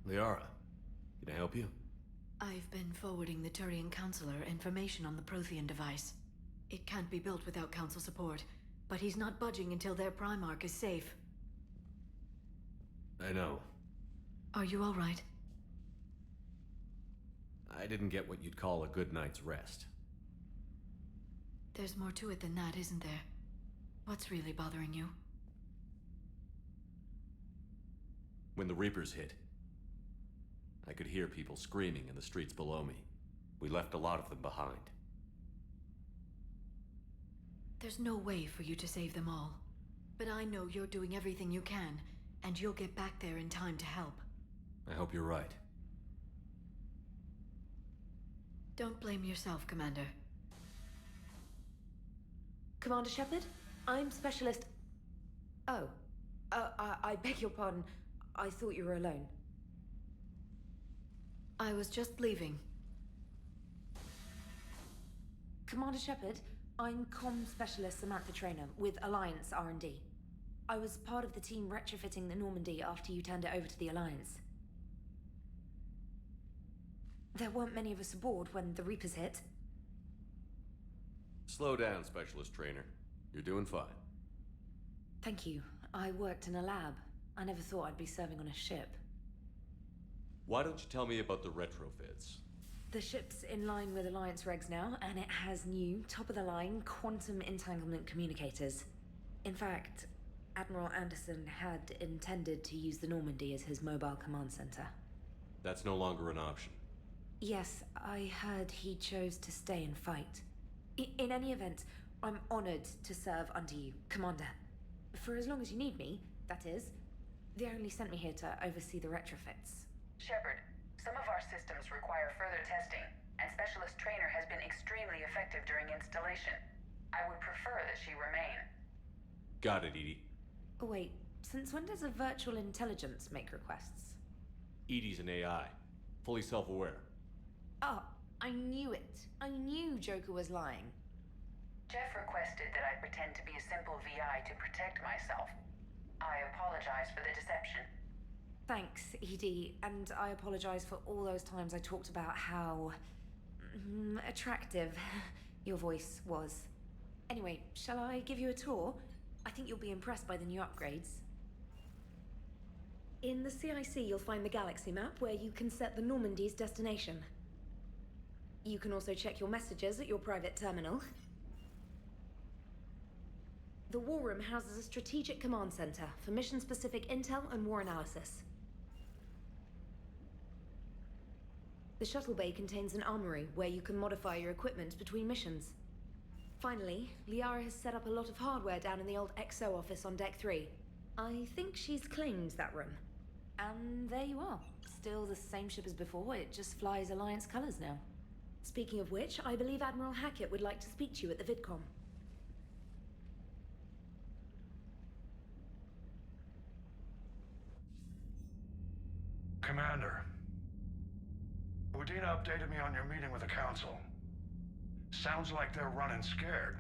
Liara, can I help you? I've been forwarding the Turian Counselor information on the Prothean device. It can't be built without Council support, but he's not budging until their Primarch is safe. I know. Are you all right? I didn't get what you'd call a good night's rest. There's more to it than that, isn't there? What's really bothering you? When the Reapers hit, I could hear people screaming in the streets below me. We left a lot of them behind. There's no way for you to save them all. But I know you're doing everything you can, and you'll get back there in time to help. I hope you're right. Don't blame yourself, Commander. Commander Shepard, I'm Specialist... Oh. I beg your pardon. I thought you were alone. I was just leaving. Commander Shepard, I'm Comm Specialist Samantha Traynor with Alliance R&D. I was part of the team retrofitting the Normandy after you turned it over to the Alliance. There weren't many of us aboard when the Reapers hit. Slow down, Specialist Trainer. You're doing fine. Thank you. I worked in a lab. I never thought I'd be serving on a ship. Why don't you tell me about the retrofits? The ship's in line with Alliance regs now, and it has new, top-of-the-line quantum entanglement communicators. In fact, Admiral Anderson had intended to use the Normandy as his mobile command center. That's no longer an option. Yes, I heard he chose to stay and fight. In any event, I'm honored to serve under you, Commander. For as long as you need me, that is. They only sent me here to oversee the retrofits. Shepard, some of our systems require further testing, and Specialist Trainer has been extremely effective during installation. I would prefer that she remain. Got it, Edie. Oh, wait, since when does a virtual intelligence make requests? Edie's an AI, fully self-aware. Oh, I knew it. I knew Joker was lying. Jeff requested that I pretend to be a simple VI to protect myself. I apologize for the deception. Thanks, Edie, and I apologize for all those times I talked about how... attractive your voice was. Anyway, shall I give you a tour? I think you'll be impressed by the new upgrades. In the CIC, you'll find the galaxy map where you can set the Normandy's destination. You can also check your messages at your private terminal. The War Room houses a strategic command center for mission-specific intel and war analysis. The shuttle bay contains an armory where you can modify your equipment between missions. Finally, Liara has set up a lot of hardware down in the old XO office on Deck 3. I think she's claimed that room. And there you are. Still the same ship as before, it just flies Alliance colors now. Speaking of which, I believe Admiral Hackett would like to speak to you at the VidCom. Commander, Udina updated me on your meeting with the Council. Sounds like they're running scared.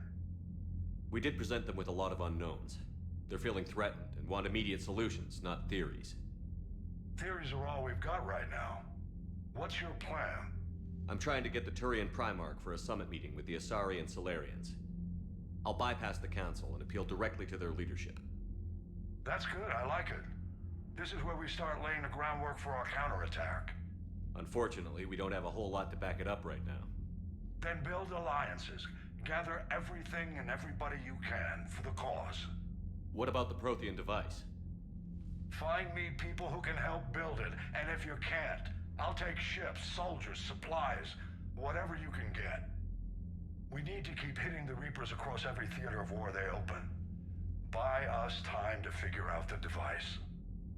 We did present them with a lot of unknowns. They're feeling threatened and want immediate solutions, not theories. Theories are all we've got right now. What's your plan? I'm trying to get the Turian Primarch for a summit meeting with the Asari and Solarians. I'll bypass the Council and appeal directly to their leadership. That's good, I like it. This is where we start laying the groundwork for our counterattack. Unfortunately, we don't have a whole lot to back it up right now. Then build alliances. Gather everything and everybody you can for the cause. What about the Prothean device? Find me people who can help build it, and if you can't, I'll take ships, soldiers, supplies, whatever you can get. We need to keep hitting the Reapers across every theater of war they open. Buy us time to figure out the device.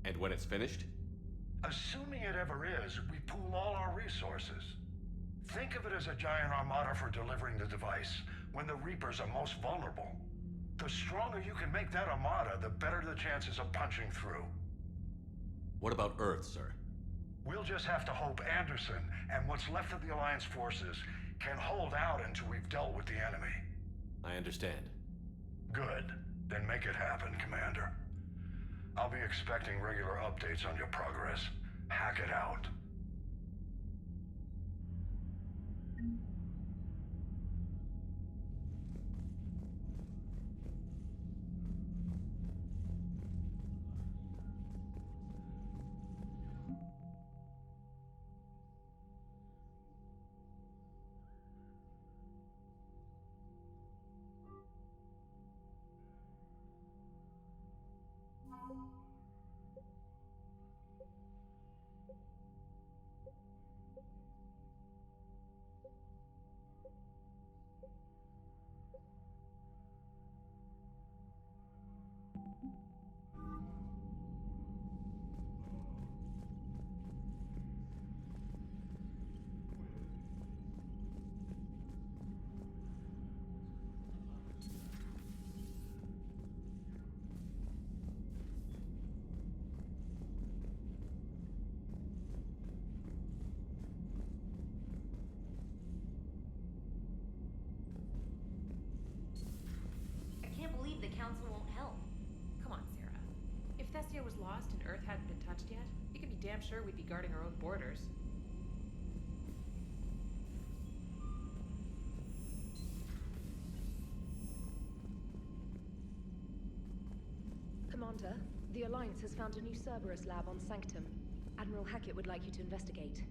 And when it's finished? Assuming it ever is, we pool all our resources. Think of it as a giant armada for delivering the device, when the Reapers are most vulnerable. The stronger you can make that armada, the better the chances of punching through. What about Earth, sir? We'll just have to hope Anderson and what's left of the Alliance forces can hold out until we've dealt with the enemy. I understand. Good. Then make it happen, Commander. I'll be expecting regular updates on your progress. Hack it out. I can't believe the Council won't help. Come on, Sarah. If Thessia was lost and Earth hadn't been touched yet, you can be damn sure we'd be guarding our own borders. Commander, the Alliance has found a new Cerberus lab on Sanctum. Admiral Hackett would like you to investigate.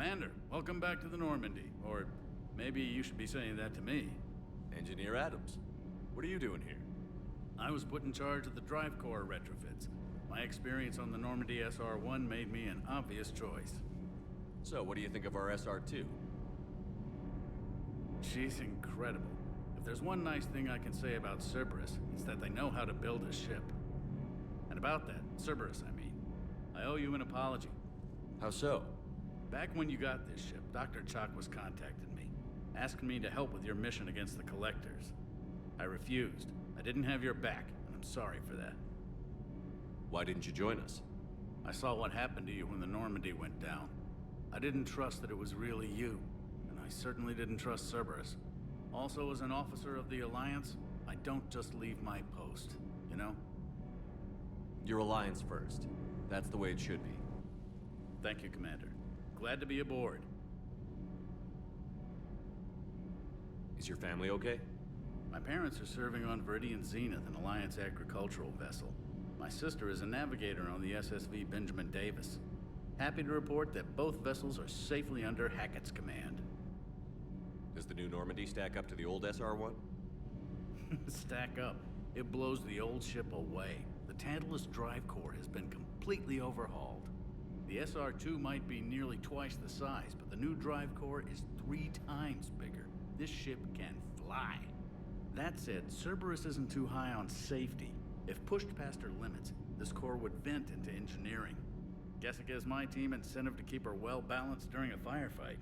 Commander, welcome back to the Normandy. Or maybe you should be saying that to me. Engineer Adams, what are you doing here? I was put in charge of the drive core retrofits. My experience on the Normandy SR-1 made me an obvious choice. So, what do you think of our SR-2? She's incredible. If there's one nice thing I can say about Cerberus, it's that they know how to build a ship. And about that, Cerberus, I mean, I owe you an apology. How so? Back when you got this ship, Dr. Chakwas contacted me, asking me to help with your mission against the Collectors. I refused. I didn't have your back, and I'm sorry for that. Why didn't you join us? I saw what happened to you when the Normandy went down. I didn't trust that it was really you, and I certainly didn't trust Cerberus. Also, as an officer of the Alliance, I don't just leave my post, you know? Your Alliance first. That's the way it should be. Thank you, Commander. Glad to be aboard. Is your family okay? My parents are serving on Viridian Zenith, an Alliance agricultural vessel. My sister is a navigator on the SSV Benjamin Davis. Happy to report that both vessels are safely under Hackett's command. Does the new Normandy stack up to the old SR-1? Stack up. It blows the old ship away. The Tantalus drive core has been completely overhauled. The SR-2 might be nearly twice the size, but the new drive core is 3 times bigger. This ship can fly. That said, Cerberus isn't too high on safety. If pushed past her limits, this core would vent into engineering. Guess it gives my team incentive to keep her well balanced during a firefight.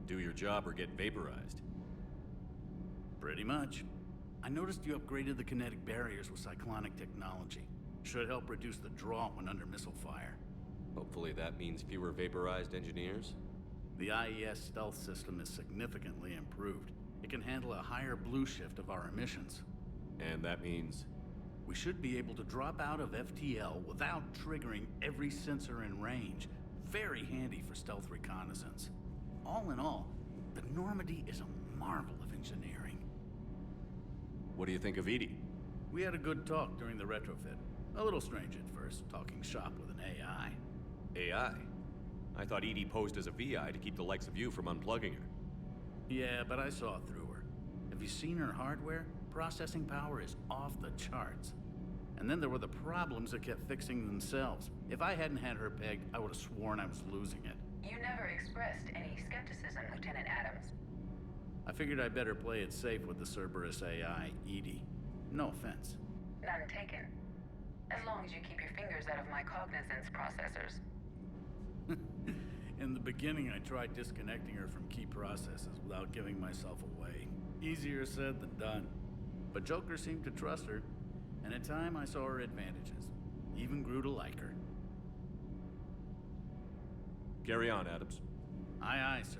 Do your job or get vaporized. Pretty much. I noticed you upgraded the kinetic barriers with cyclonic technology. Should help reduce the draw when under missile fire. Hopefully that means fewer vaporized engineers. The IES stealth system is significantly improved. It can handle a higher blue shift of our emissions. And that means... We should be able to drop out of FTL without triggering every sensor in range. Very handy for stealth reconnaissance. All in all, the Normandy is a marvel of engineering. What do you think of Edie? We had a good talk during the retrofit. A little strange at first, talking shop with an AI. AI? I thought Edie posed as a VI to keep the likes of you from unplugging her. Yeah, but I saw through her. Have you seen her hardware? Processing power is off the charts. And then there were the problems that kept fixing themselves. If I hadn't had her pegged, I would have sworn I was losing it. You never expressed any skepticism, Lieutenant Adams. I figured I'd better play it safe with the Cerberus AI, Edie. No offense. None taken. As long as you keep your fingers out of my cognizance processors. In the beginning, I tried disconnecting her from key processes without giving myself away. Easier said than done. But Joker seemed to trust her, and in time I saw her advantages. Even grew to like her. Carry on, Adams. Aye, aye, sir.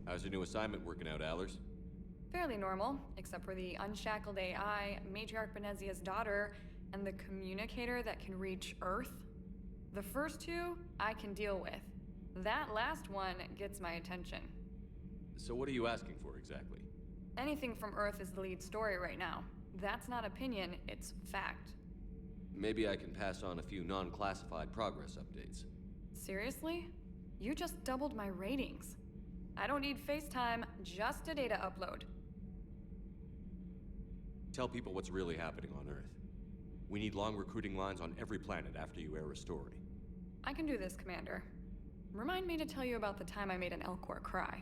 How's your new assignment working out, Allers? Fairly normal, except for the unshackled AI, Matriarch Benezia's daughter, and the communicator that can reach Earth. The first two, I can deal with. That last one gets my attention. So what are you asking for exactly? Anything from Earth is the lead story right now. That's not opinion, it's fact. Maybe I can pass on a few non-classified progress updates. Seriously? You just doubled my ratings. I don't need FaceTime, just a data upload. Tell people what's really happening on Earth. We need long recruiting lines on every planet after you air a story. I can do this, Commander. Remind me to tell you about the time I made an Elcor cry.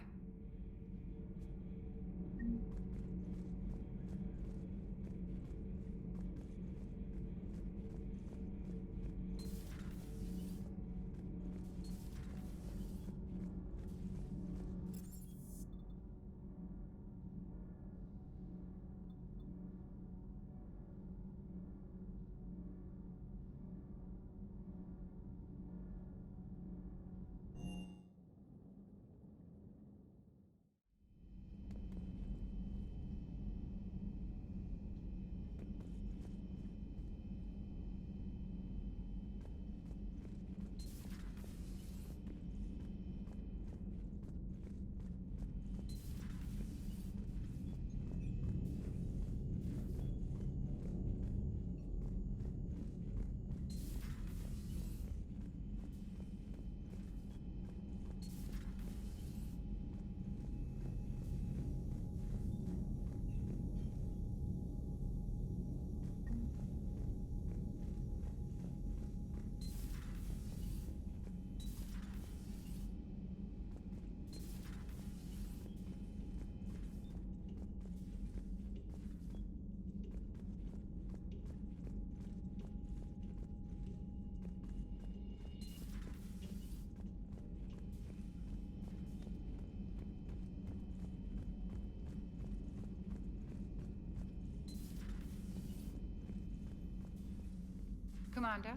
Commander?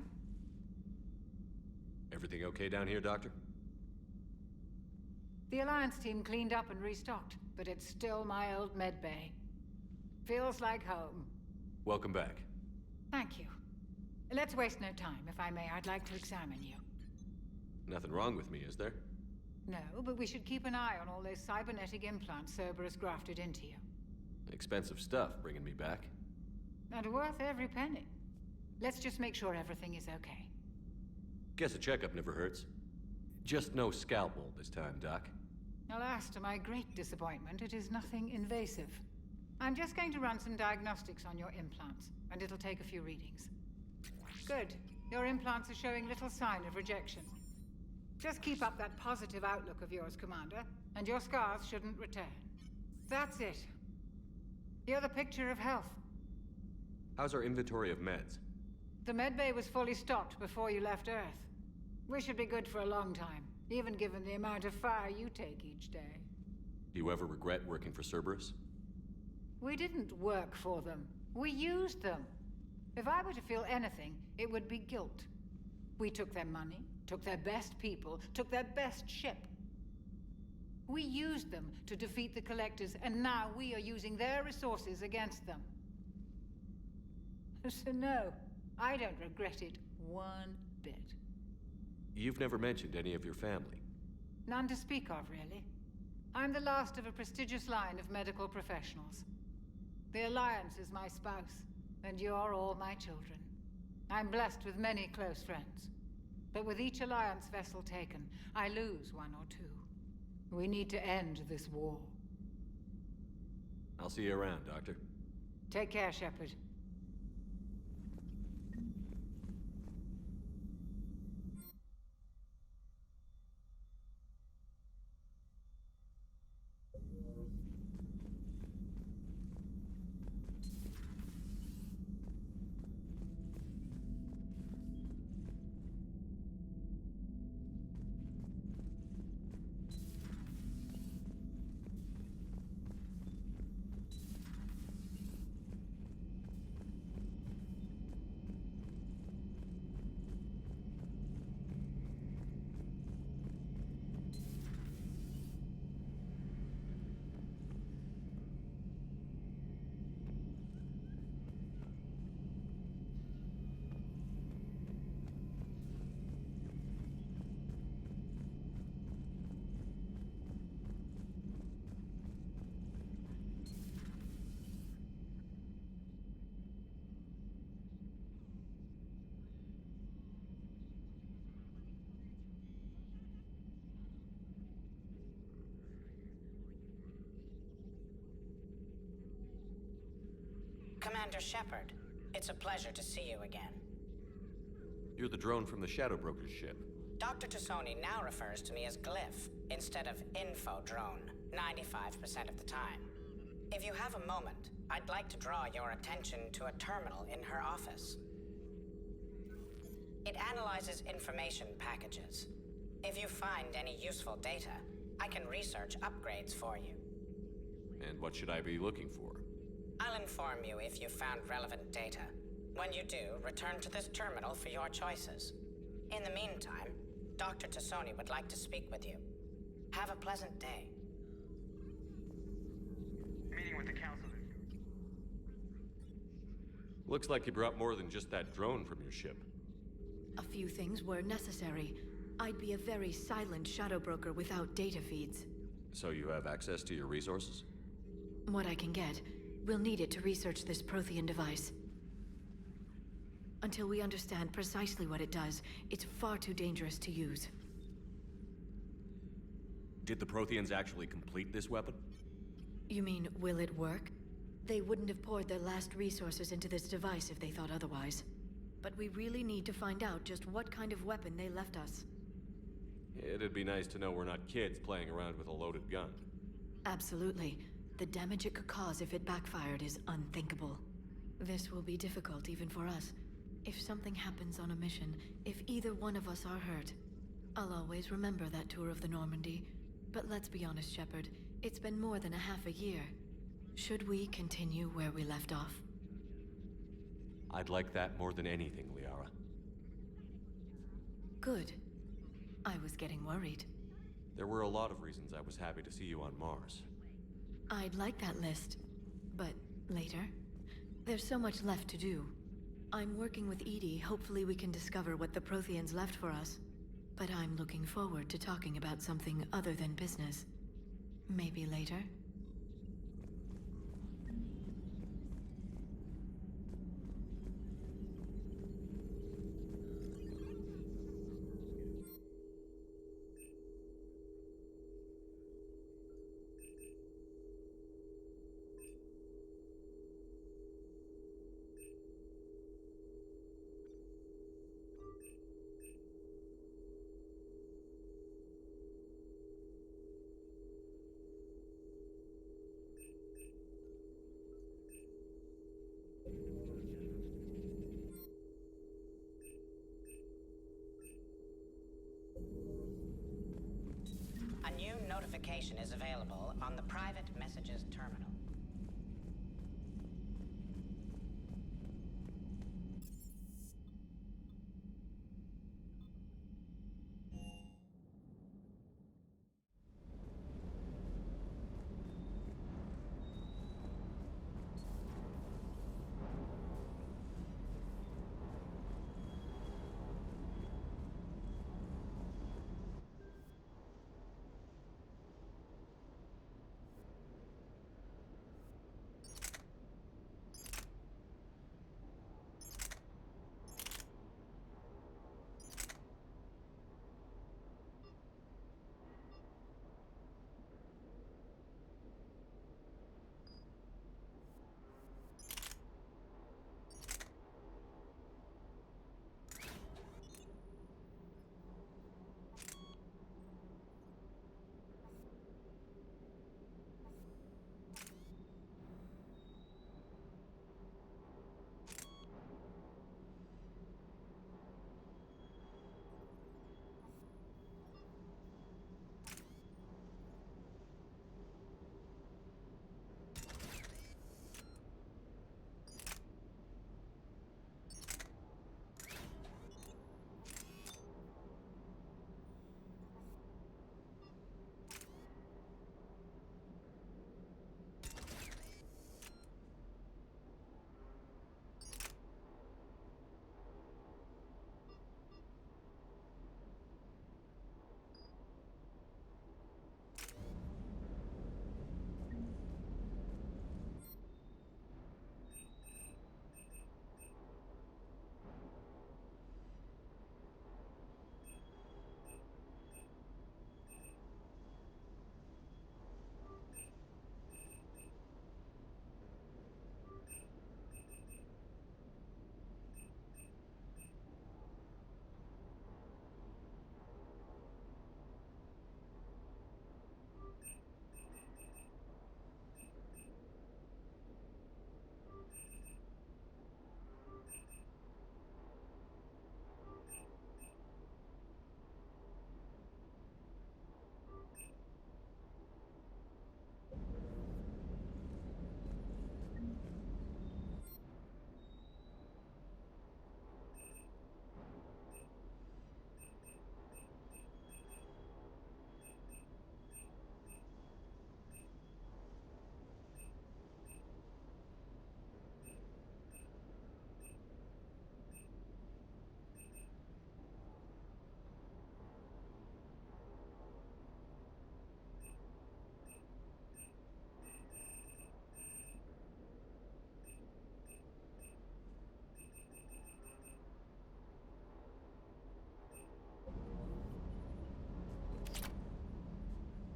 Everything okay down here, Doctor? The Alliance team cleaned up and restocked, but it's still my old medbay. Feels like home. Welcome back. Thank you. Let's waste no time. If I may, I'd like to examine you. Nothing wrong with me, is there? No, but we should keep an eye on all those cybernetic implants Cerberus grafted into you. Expensive stuff bringing me back. And worth every penny. Let's just make sure everything is okay. Guess a checkup never hurts. Just no scalpel this time, Doc. Alas, to my great disappointment, it is nothing invasive. I'm just going to run some diagnostics on your implants, and it'll take a few readings. Good. Your implants are showing little sign of rejection. Just keep up that positive outlook of yours, Commander, and your scars shouldn't return. That's it. You're the picture of health. How's our inventory of meds? The medbay was fully stocked before you left Earth. We should be good for a long time, even given the amount of fire you take each day. Do you ever regret working for Cerberus? We didn't work for them. We used them. If I were to feel anything, it would be guilt. We took their money, took their best people, took their best ship. We used them to defeat the Collectors, and now we are using their resources against them. So no, I don't regret it one bit. You've never mentioned any of your family. None to speak of, really. I'm the last of a prestigious line of medical professionals. The Alliance is my spouse, and you're all my children. I'm blessed with many close friends. But with each Alliance vessel taken, I lose one or two. We need to end this war. I'll see you around, Doctor. Take care, Shepard. Commander Shepard, it's a pleasure to see you again. You're the drone from the Shadow Broker's ship. Dr. Tassoni now refers to me as Glyph instead of Info Drone, 95% of the time. If you have a moment, I'd like to draw your attention to a terminal in her office. It analyzes information packages. If you find any useful data, I can research upgrades for you. And what should I be looking for? I'll inform you if you found relevant data. When you do, return to this terminal for your choices. In the meantime, Dr. Tassoni would like to speak with you. Have a pleasant day. Meeting with the Council. Looks like you brought more than just that drone from your ship. A few things were necessary. I'd be a very silent shadow broker without data feeds. So you have access to your resources? What I can get. We'll need it to research this Prothean device. Until we understand precisely what it does, it's far too dangerous to use. Did the Protheans actually complete this weapon? You mean, will it work? They wouldn't have poured their last resources into this device if they thought otherwise. But we really need to find out just what kind of weapon they left us. It'd be nice to know we're not kids playing around with a loaded gun. Absolutely. The damage it could cause if it backfired is unthinkable. This will be difficult even for us. If something happens on a mission, if either one of us are hurt, I'll always remember that tour of the Normandy. But let's be honest, Shepard, it's been more than a half a year. Should we continue where we left off? I'd like that more than anything, Liara. Good. I was getting worried. There were a lot of reasons I was happy to see you on Mars. I'd like that list, but later. There's so much left to do. I'm working with Edie. Hopefully we can discover what the Protheans left for us. But I'm looking forward to talking about something other than business. Maybe later? A new notification is available on the private messages terminal.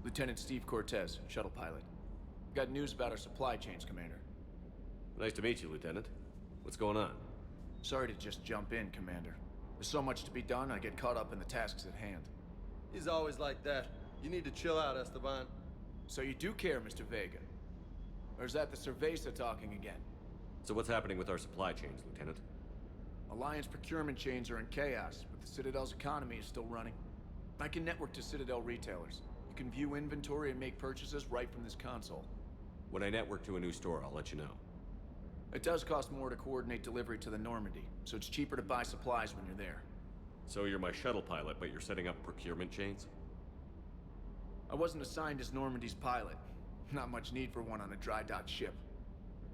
Lieutenant Steve Cortez, shuttle pilot. Got news about our supply chains, Commander. Nice to meet you, Lieutenant. What's going on? Sorry to just jump in, Commander. There's so much to be done, I get caught up in the tasks at hand. He's always like that. You need to chill out, Esteban. So you do care, Mr. Vega? Or is that the Cerveza talking again? So what's happening with our supply chains, Lieutenant? Alliance procurement chains are in chaos, but the Citadel's economy is still running. I can network to Citadel retailers. You can view inventory and make purchases right from this console. When I network to a new store, I'll let you know. It does cost more to coordinate delivery to the Normandy, so it's cheaper to buy supplies when you're there. So you're my shuttle pilot, but you're setting up procurement chains? I wasn't assigned as Normandy's pilot. Not much need for one on a dry dock ship.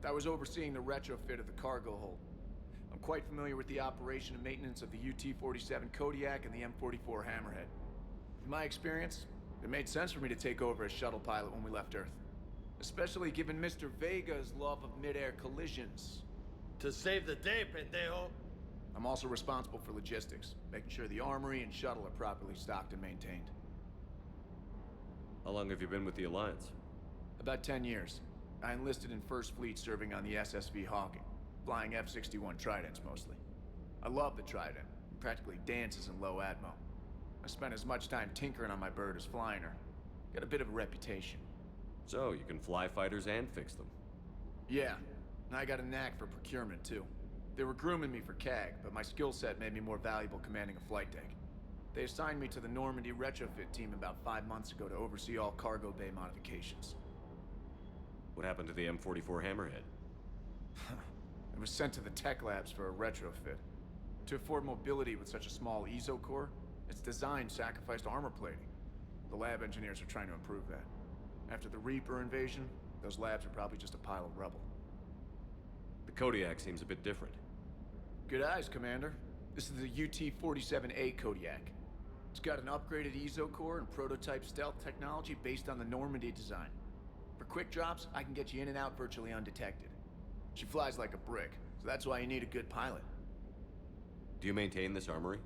I was overseeing the retrofit of the cargo hold. I'm quite familiar with the operation and maintenance of the UT-47 Kodiak and the M44 Hammerhead. In my experience, it made sense for me to take over as shuttle pilot when we left Earth. Especially given Mr. Vega's love of mid-air collisions. To save the day, pendejo. I'm also responsible for logistics, making sure the armory and shuttle are properly stocked and maintained. How long have you been with the Alliance? About 10 years. I enlisted in First Fleet serving on the SSV Hawking, flying F-61 Tridents mostly. I love the Trident. It practically dances in low atmo. I spent as much time tinkering on my bird as flying her. Got a bit of a reputation. So, you can fly fighters and fix them. Yeah, and I got a knack for procurement too. They were grooming me for CAG, but my skill set made me more valuable commanding a flight deck. They assigned me to the Normandy retrofit team about 5 months ago to oversee all cargo bay modifications. What happened to the M44 Hammerhead? It was sent to the tech labs for a retrofit. To afford mobility with such a small ESO core, its design sacrificed armor plating. The lab engineers are trying to improve that. After the Reaper invasion, those labs are probably just a pile of rubble. The Kodiak seems a bit different. Good eyes, Commander. This is the UT-47A Kodiak. It's got an upgraded ESO core and prototype stealth technology based on the Normandy design. For quick drops, I can get you in and out virtually undetected. She flies like a brick, so that's why you need a good pilot. Do you maintain this armory?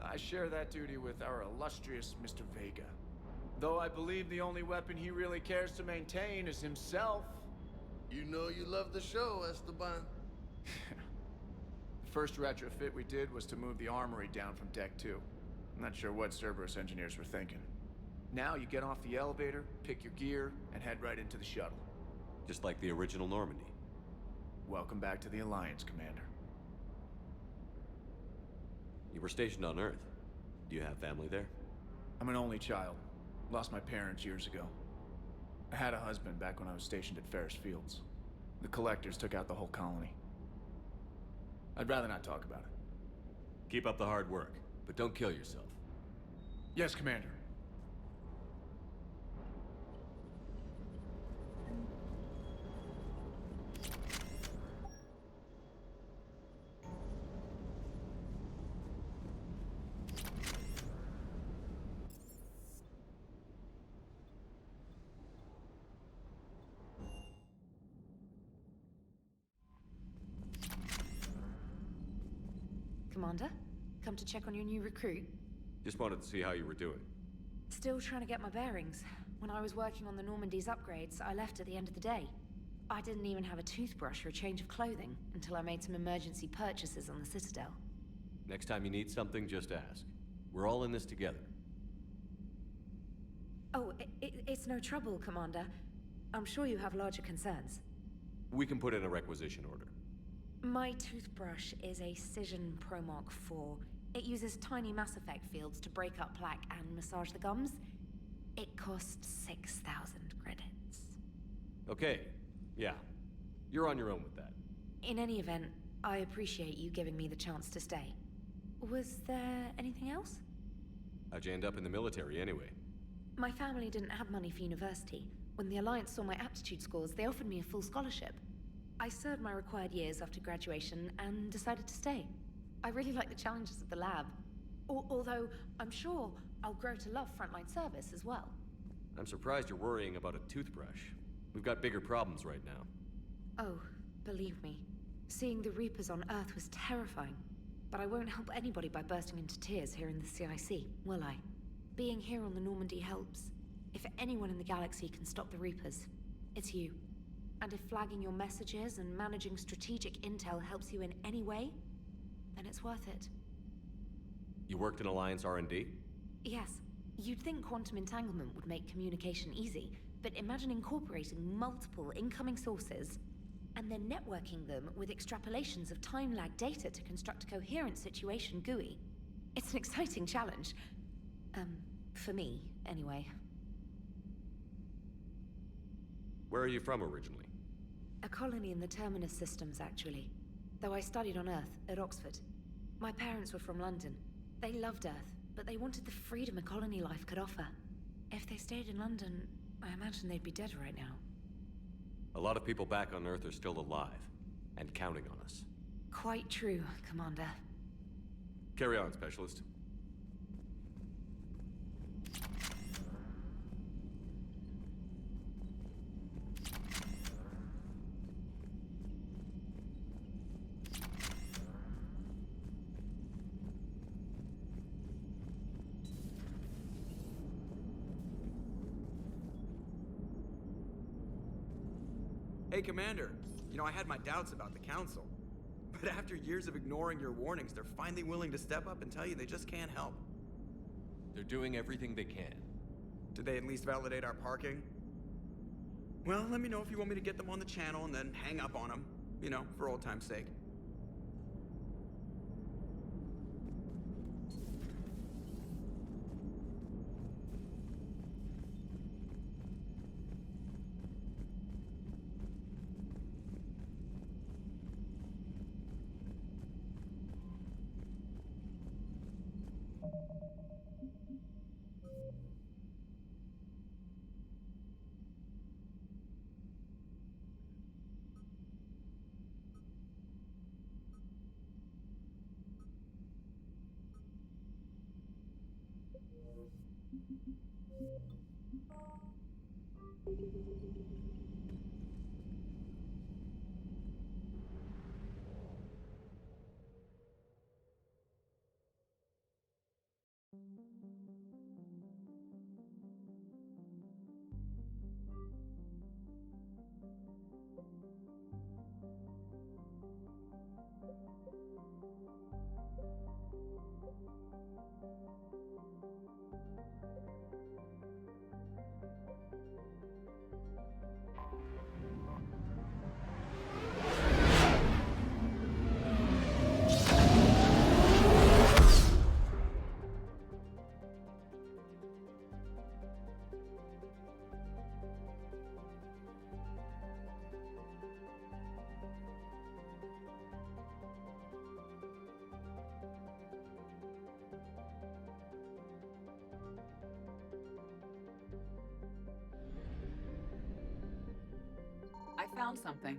I share that duty with our illustrious Mr. Vega. Though I believe the only weapon he really cares to maintain is himself. You know you love the show, Esteban. The first retrofit we did was to move the armory down from Deck 2. I'm not sure what Cerberus engineers were thinking. Now you get off the elevator, pick your gear, and head right into the shuttle. Just like the original Normandy. Welcome back to the Alliance, Commander. You were stationed on Earth. Do you have family there? I'm an only child. Lost my parents years ago. I had a husband back when I was stationed at Ferris Fields. The Collectors took out the whole colony. I'd rather not talk about it. Keep up the hard work, but don't kill yourself. Yes, Commander. Commander, come to check on your new recruit. Just wanted to see how you were doing. Still trying to get my bearings. When I was working on the Normandy's upgrades, I left at the end of the day. I didn't even have a toothbrush or a change of clothing until I made some emergency purchases on the Citadel. Next time you need something, just ask. We're all in this together. Oh, it's no trouble, Commander. I'm sure you have larger concerns. We can put in a requisition order. My toothbrush is a Cision Pro Mark IV. It uses tiny Mass Effect fields to break up plaque and massage the gums. It costs 6,000 credits. Okay, yeah. You're on your own with that. In any event, I appreciate you giving me the chance to stay. Was there anything else? How'd you end up in the military anyway? My family didn't have money for university. When the Alliance saw my aptitude scores, they offered me a full scholarship. I served my required years after graduation and decided to stay. I really like the challenges of the lab. Although, I'm sure I'll grow to love frontline service as well. I'm surprised you're worrying about a toothbrush. We've got bigger problems right now. Oh, believe me. Seeing the Reapers on Earth was terrifying. But I won't help anybody by bursting into tears here in the CIC, will I? Being here on the Normandy helps. If anyone in the galaxy can stop the Reapers, it's you. And if flagging your messages and managing strategic intel helps you in any way, then it's worth it. You worked in Alliance R&D? Yes. You'd think quantum entanglement would make communication easy, but imagine incorporating multiple incoming sources and then networking them with extrapolations of time-lag data to construct a coherent situation GUI. It's an exciting challenge. For me, anyway. Where are you from originally? A colony in the Terminus systems, actually. Though I studied on Earth, at Oxford. My parents were from London. They loved Earth, but they wanted the freedom a colony life could offer. If they stayed in London, I imagine they'd be dead right now. A lot of people back on Earth are still alive, and counting on us. Quite true, Commander. Carry on, Specialist. Hey, Commander. You know, I had my doubts about the Council. But after years of ignoring your warnings, they're finally willing to step up and tell you they just can't help. They're doing everything they can. Did they at least validate our parking? Well, let me know if you want me to get them on the channel and then hang up on them. You know, for old time's sake. I found something.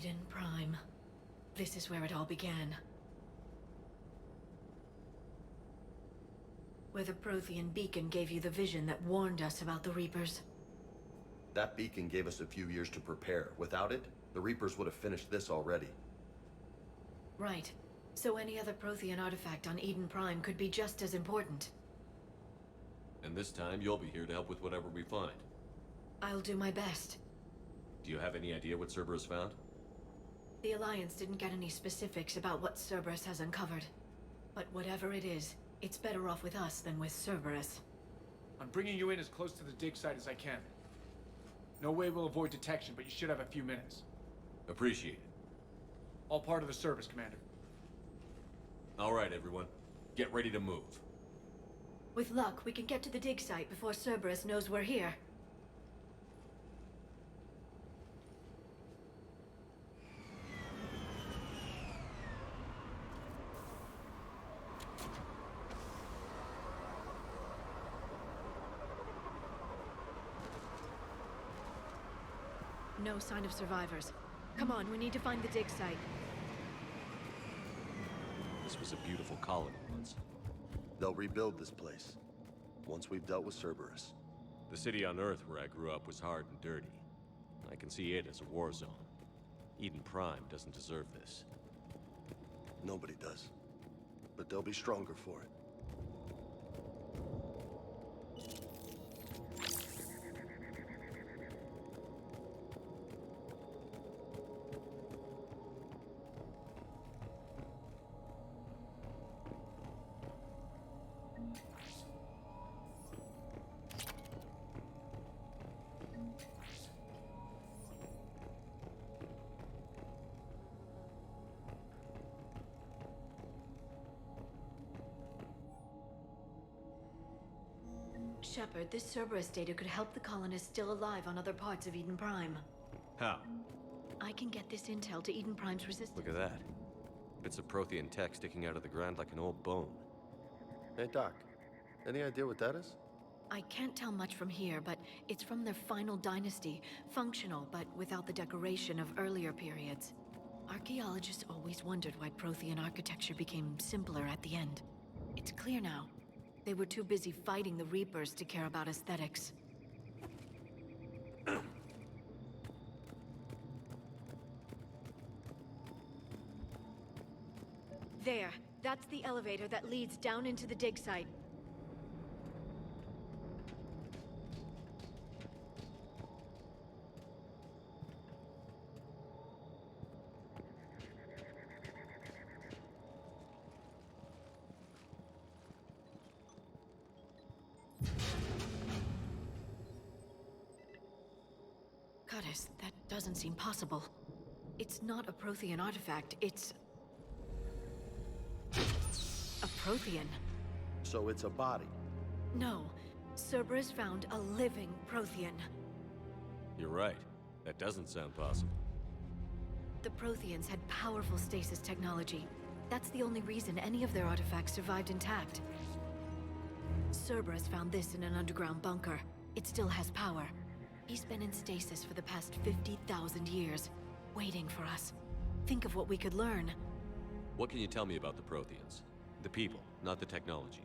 Eden Prime. This is where it all began. Where the Prothean beacon gave you the vision that warned us about the Reapers. That beacon gave us a few years to prepare. Without it, the Reapers would have finished this already. Right. So any other Prothean artifact on Eden Prime could be just as important. And this time, you'll be here to help with whatever we find. I'll do my best. Do you have any idea what Cerberus found? The Alliance didn't get any specifics about what Cerberus has uncovered. But whatever it is, it's better off with us than with Cerberus. I'm bringing you in as close to the dig site as I can. No way we'll avoid detection, but you should have a few minutes. Appreciate it. All part of the service, Commander. All right, everyone. Get ready to move. With luck, we can get to the dig site before Cerberus knows we're here. No sign of survivors. Come on, we need to find the dig site. This was a beautiful colony once. They'll rebuild this place, once we've dealt with Cerberus. The city on Earth where I grew up was hard and dirty. I can see it as a war zone. Eden Prime doesn't deserve this. Nobody does. But they'll be stronger for it. Shepard, this Cerberus data could help the colonists still alive on other parts of Eden Prime. How? I can get this intel to Eden Prime's resistance. Look at that. Bits of Prothean tech sticking out of the ground like an old bone. Hey, Doc. Any idea what that is? I can't tell much from here, but it's from their final dynasty. Functional, but without the decoration of earlier periods. Archaeologists always wondered why Prothean architecture became simpler at the end. It's clear now. They were too busy fighting the Reapers to care about aesthetics. There. That's the elevator that leads down into the dig site. Goddess, that doesn't seem possible. It's not a Prothean artifact, it's... a Prothean. So it's a body? No. Cerberus found a living Prothean. You're right. That doesn't sound possible. The Protheans had powerful stasis technology. That's the only reason any of their artifacts survived intact. Cerberus found this in an underground bunker. It still has power. He's been in stasis for the past 50,000 years, waiting for us. Think of what we could learn. What can you tell me about the Protheans? The people, not the technology.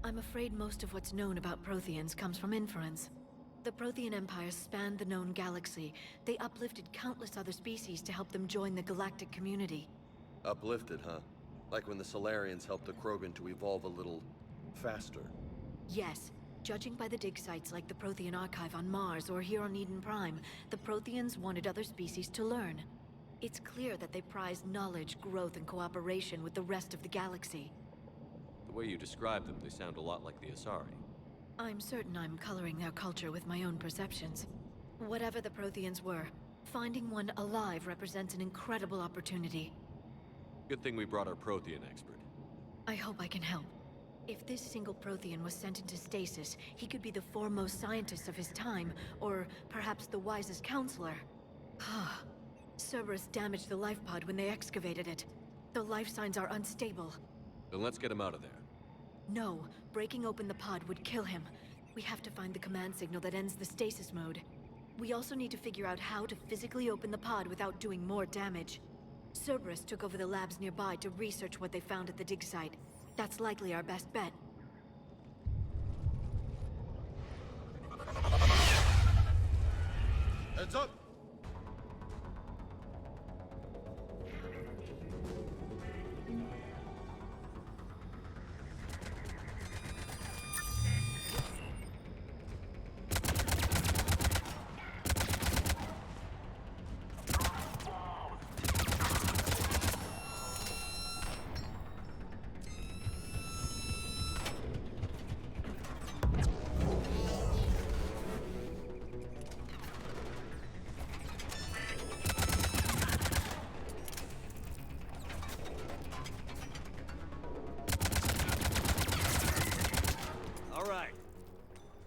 I'm afraid most of what's known about Protheans comes from inference. The Prothean Empire spanned the known galaxy. They uplifted countless other species to help them join the galactic community. Uplifted, huh? Like when the Solarians helped the Krogan to evolve a little... faster. Yes. Judging by the dig sites like the Prothean Archive on Mars or here on Eden Prime, the Protheans wanted other species to learn. It's clear that they prized knowledge, growth, and cooperation with the rest of the galaxy. The way you describe them, they sound a lot like the Asari. I'm certain I'm coloring their culture with my own perceptions. Whatever the Protheans were, finding one alive represents an incredible opportunity. Good thing we brought our Prothean expert. I hope I can help. If this single Prothean was sent into stasis, he could be the foremost scientist of his time, or perhaps the wisest counselor. Cerberus damaged the life pod when they excavated it. The life signs are unstable. Then let's get him out of there. No, breaking open the pod would kill him. We have to find the command signal that ends the stasis mode. We also need to figure out how to physically open the pod without doing more damage. Cerberus took over the labs nearby to research what they found at the dig site. That's likely our best bet. Heads up!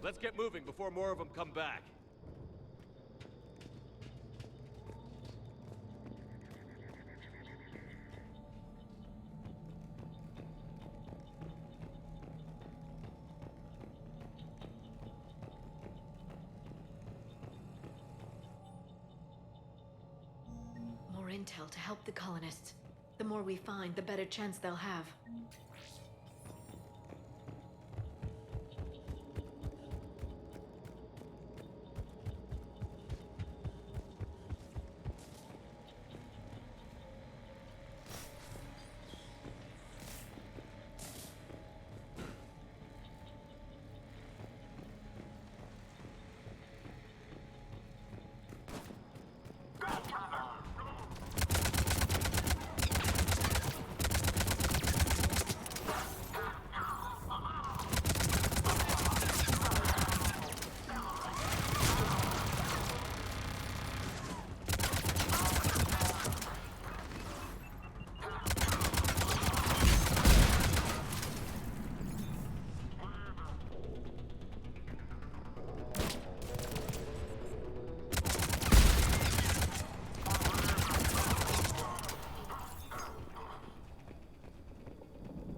Let's get moving before more of them come back. More intel to help the colonists. The more we find, the better chance they'll have.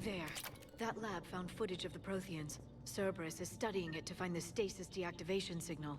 There. That lab found footage of the Protheans. Cerberus is studying it to find the stasis deactivation signal.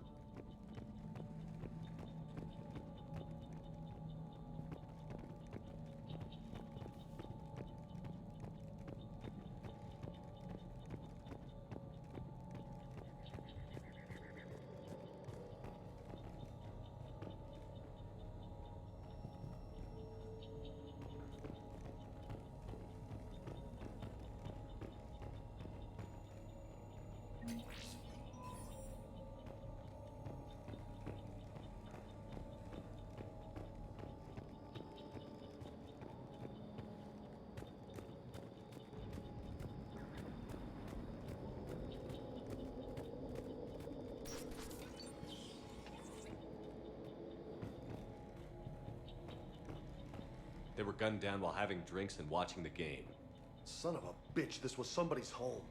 They were gunned down while having drinks and watching the game. Son of a bitch, this was somebody's home.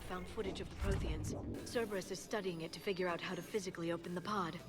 Found footage of the Protheans. Cerberus is studying it to figure out how to physically open the pod.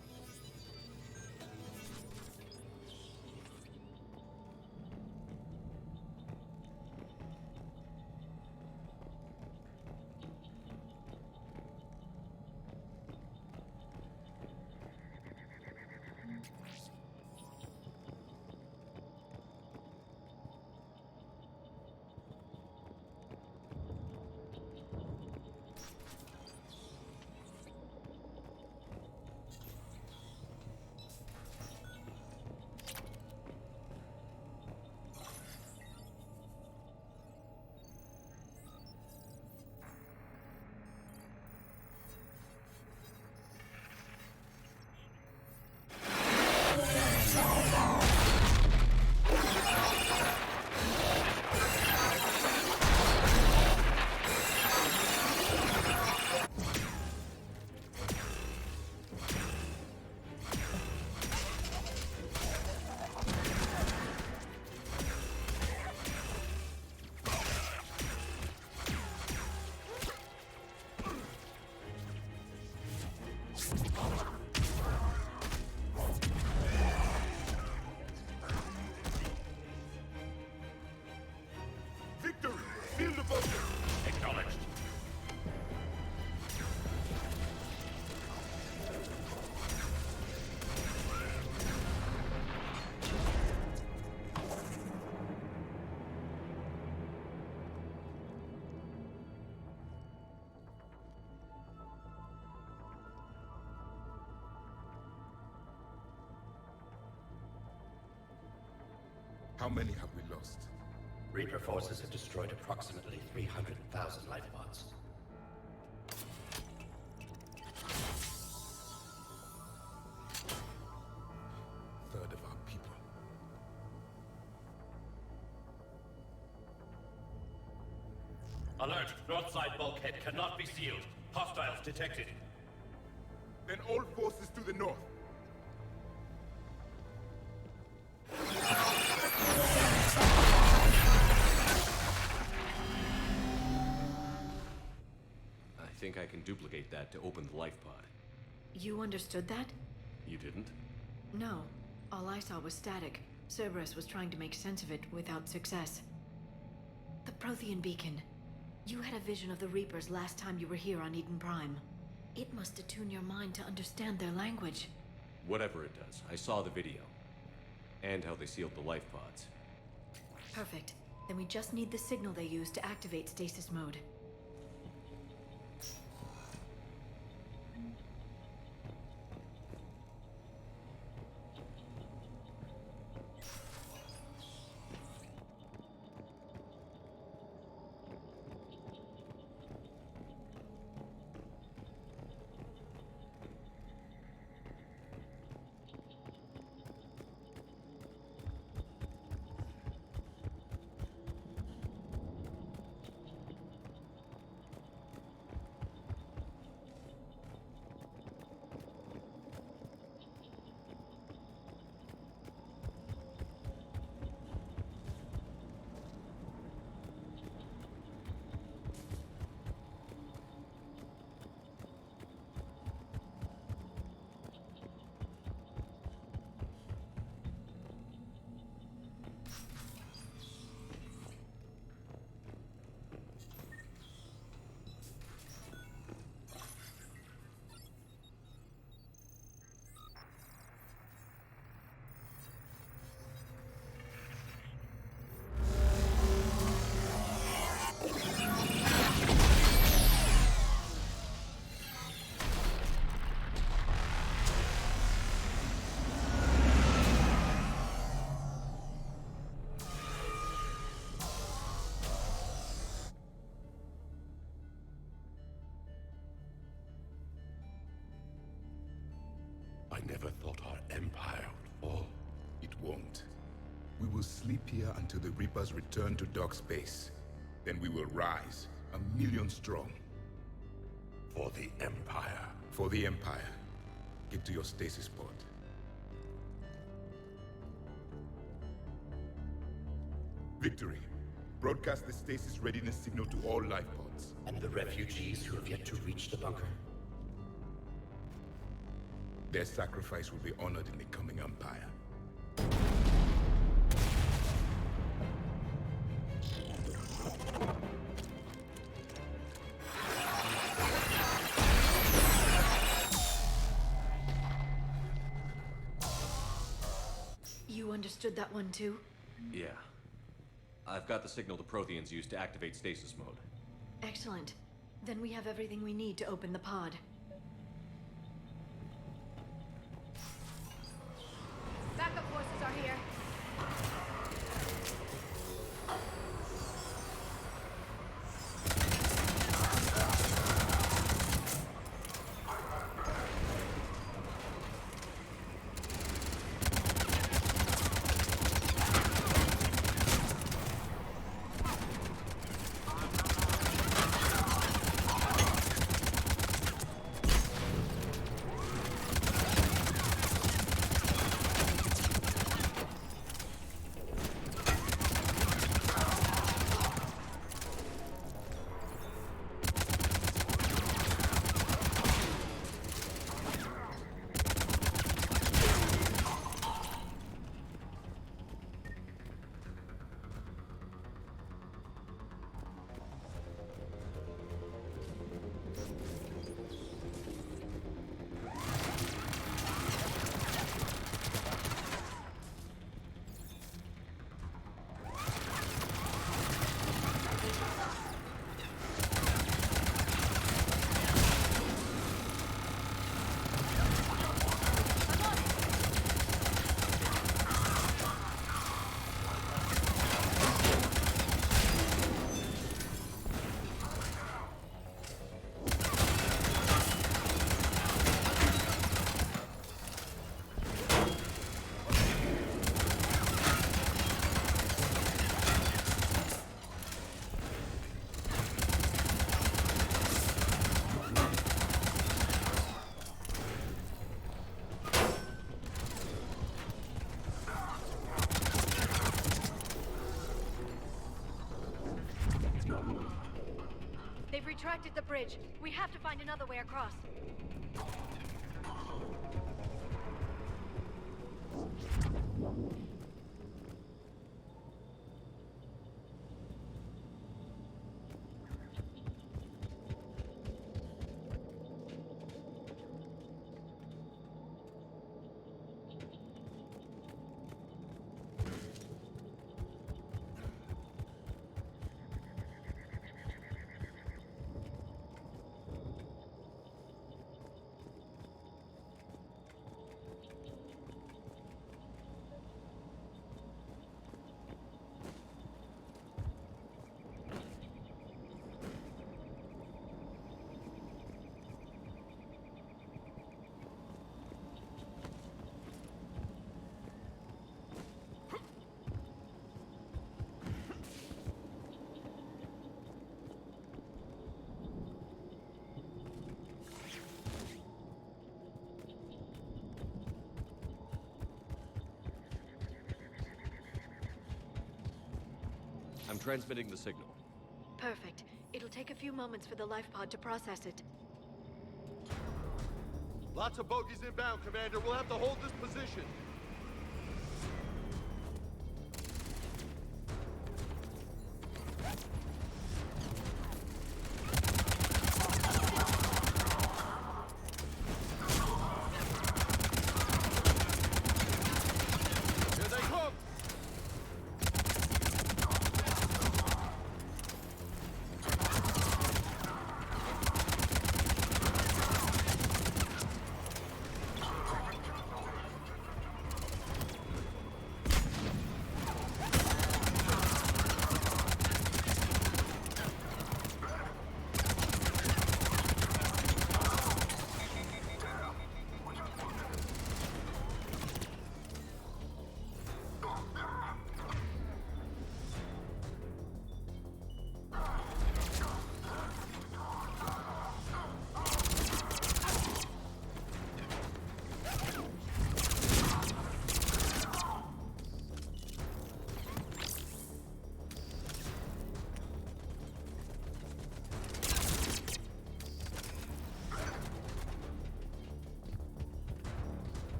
How many have we lost? Reaper forces have destroyed approximately 300,000 life pods. Third of our people. Alert! Broadside bulkhead cannot be sealed. Hostiles detected. Then all forces to the north. I think I can duplicate that to open the life pod. You understood that? You didn't? No. All I saw was static. Cerberus was trying to make sense of it without success. The Prothean beacon. You had a vision of the Reapers last time you were here on Eden Prime. It must attune your mind to understand their language. Whatever it does, I saw the video. And how they sealed the life pods. Perfect. Then we just need the signal they used to activate stasis mode. I never thought our empire would fall. It won't. We will sleep here until the Reapers return to dark space. Then we will rise, 1,000,000 strong. For the Empire. For the Empire. Get to your stasis pod. Victory. Broadcast the stasis readiness signal to all life pods. And the refugees who have yet to reach the bunker. Their sacrifice will be honored in the coming Empire. You understood that one too? Yeah. I've got the signal the Protheans used to activate stasis mode. Excellent. Then we have everything we need to open the pod. Backup forces are here. retracted the bridge. We have to find another way across. I'm transmitting the signal. Perfect. It'll take a few moments for the life pod to process it. Lots of bogies inbound, Commander. We'll have to hold this position. Here they come!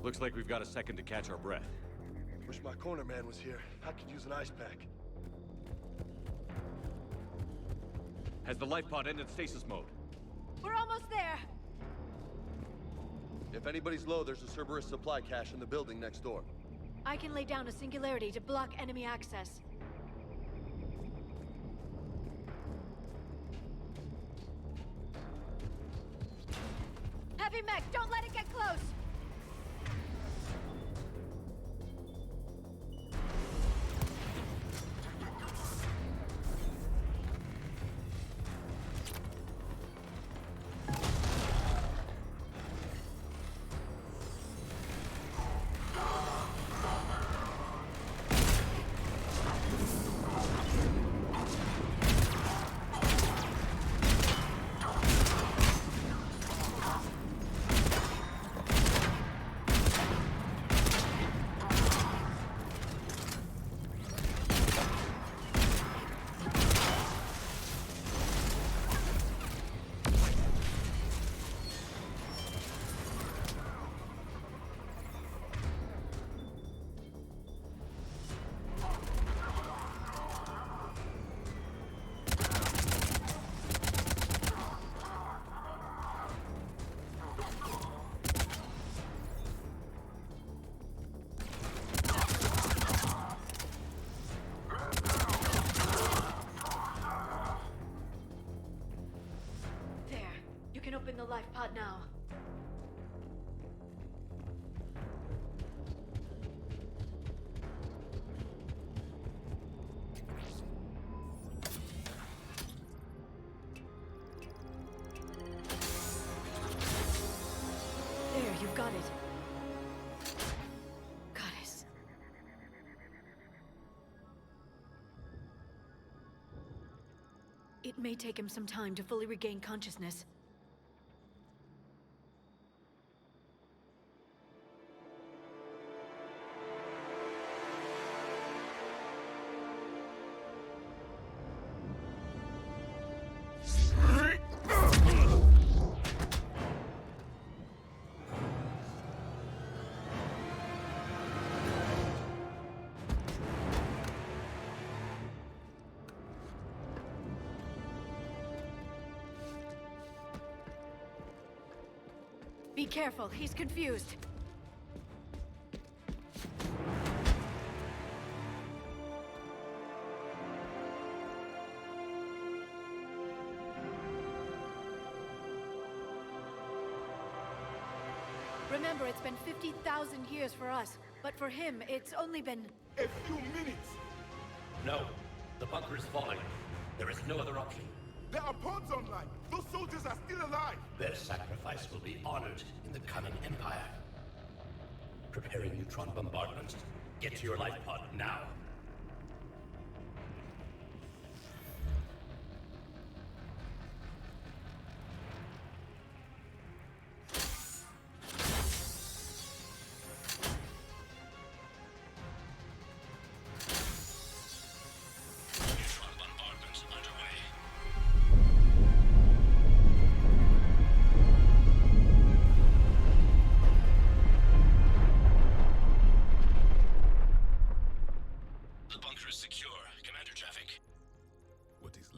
Looks like we've got a second to catch our breath. Wish my corner man was here. I could use an ice pack. Has the life pod ended stasis mode? We're almost there! If anybody's low, there's a Cerberus supply cache in the building next door. I can lay down a singularity to block enemy access. Heavy mech, don't let it get close! Open the life pod now. There, you've got it. Goddess. It may take him some time to fully regain consciousness. Be careful, he's confused. Remember, it's been 50,000 years for us, but for him, it's only been... A few minutes! No. The bunker is falling. There is no other option. There are pods online! Those soldiers are still alive! Their sacrifice will be honored in the coming Empire. Preparing neutron bombardment. Get to your life pod now.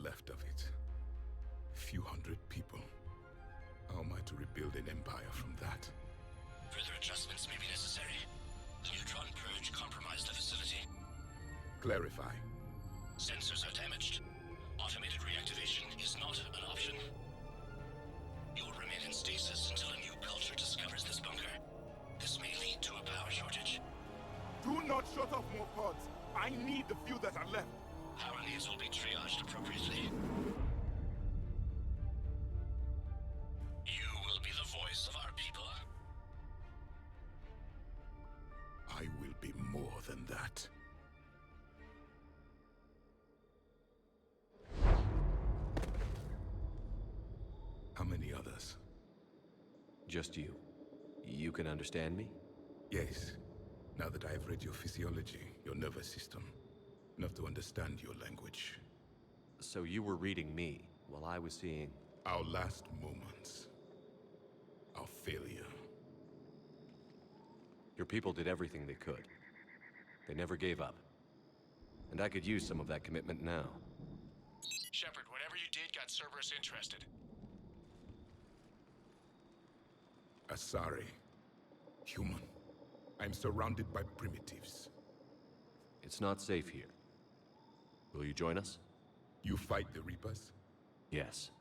Left of it. Few hundred people. How am I to rebuild an empire from that? Further adjustments may be necessary. The neutron purge compromised the facility. Clarify. Sensors are damaged. Automated reactivation is not an option. You will remain in stasis until a new culture discovers this bunker. This may lead to a power shortage. Do not shut off more pods. I need the few that are left. Power needs will be triaged appropriately. You will be the voice of our people. I will be more than that. How many others? Just you. You can understand me? Yes. Now that I have read your physiology, your nervous system, enough to understand your language. So you were reading me while I was seeing... Our last moments. Our failure. Your people did everything they could. They never gave up. And I could use some of that commitment now. Shepard, whatever you did got Cerberus interested. Asari. Human. I'm surrounded by primitives. It's not safe here. Will you join us? You fight the Reapers? Yes.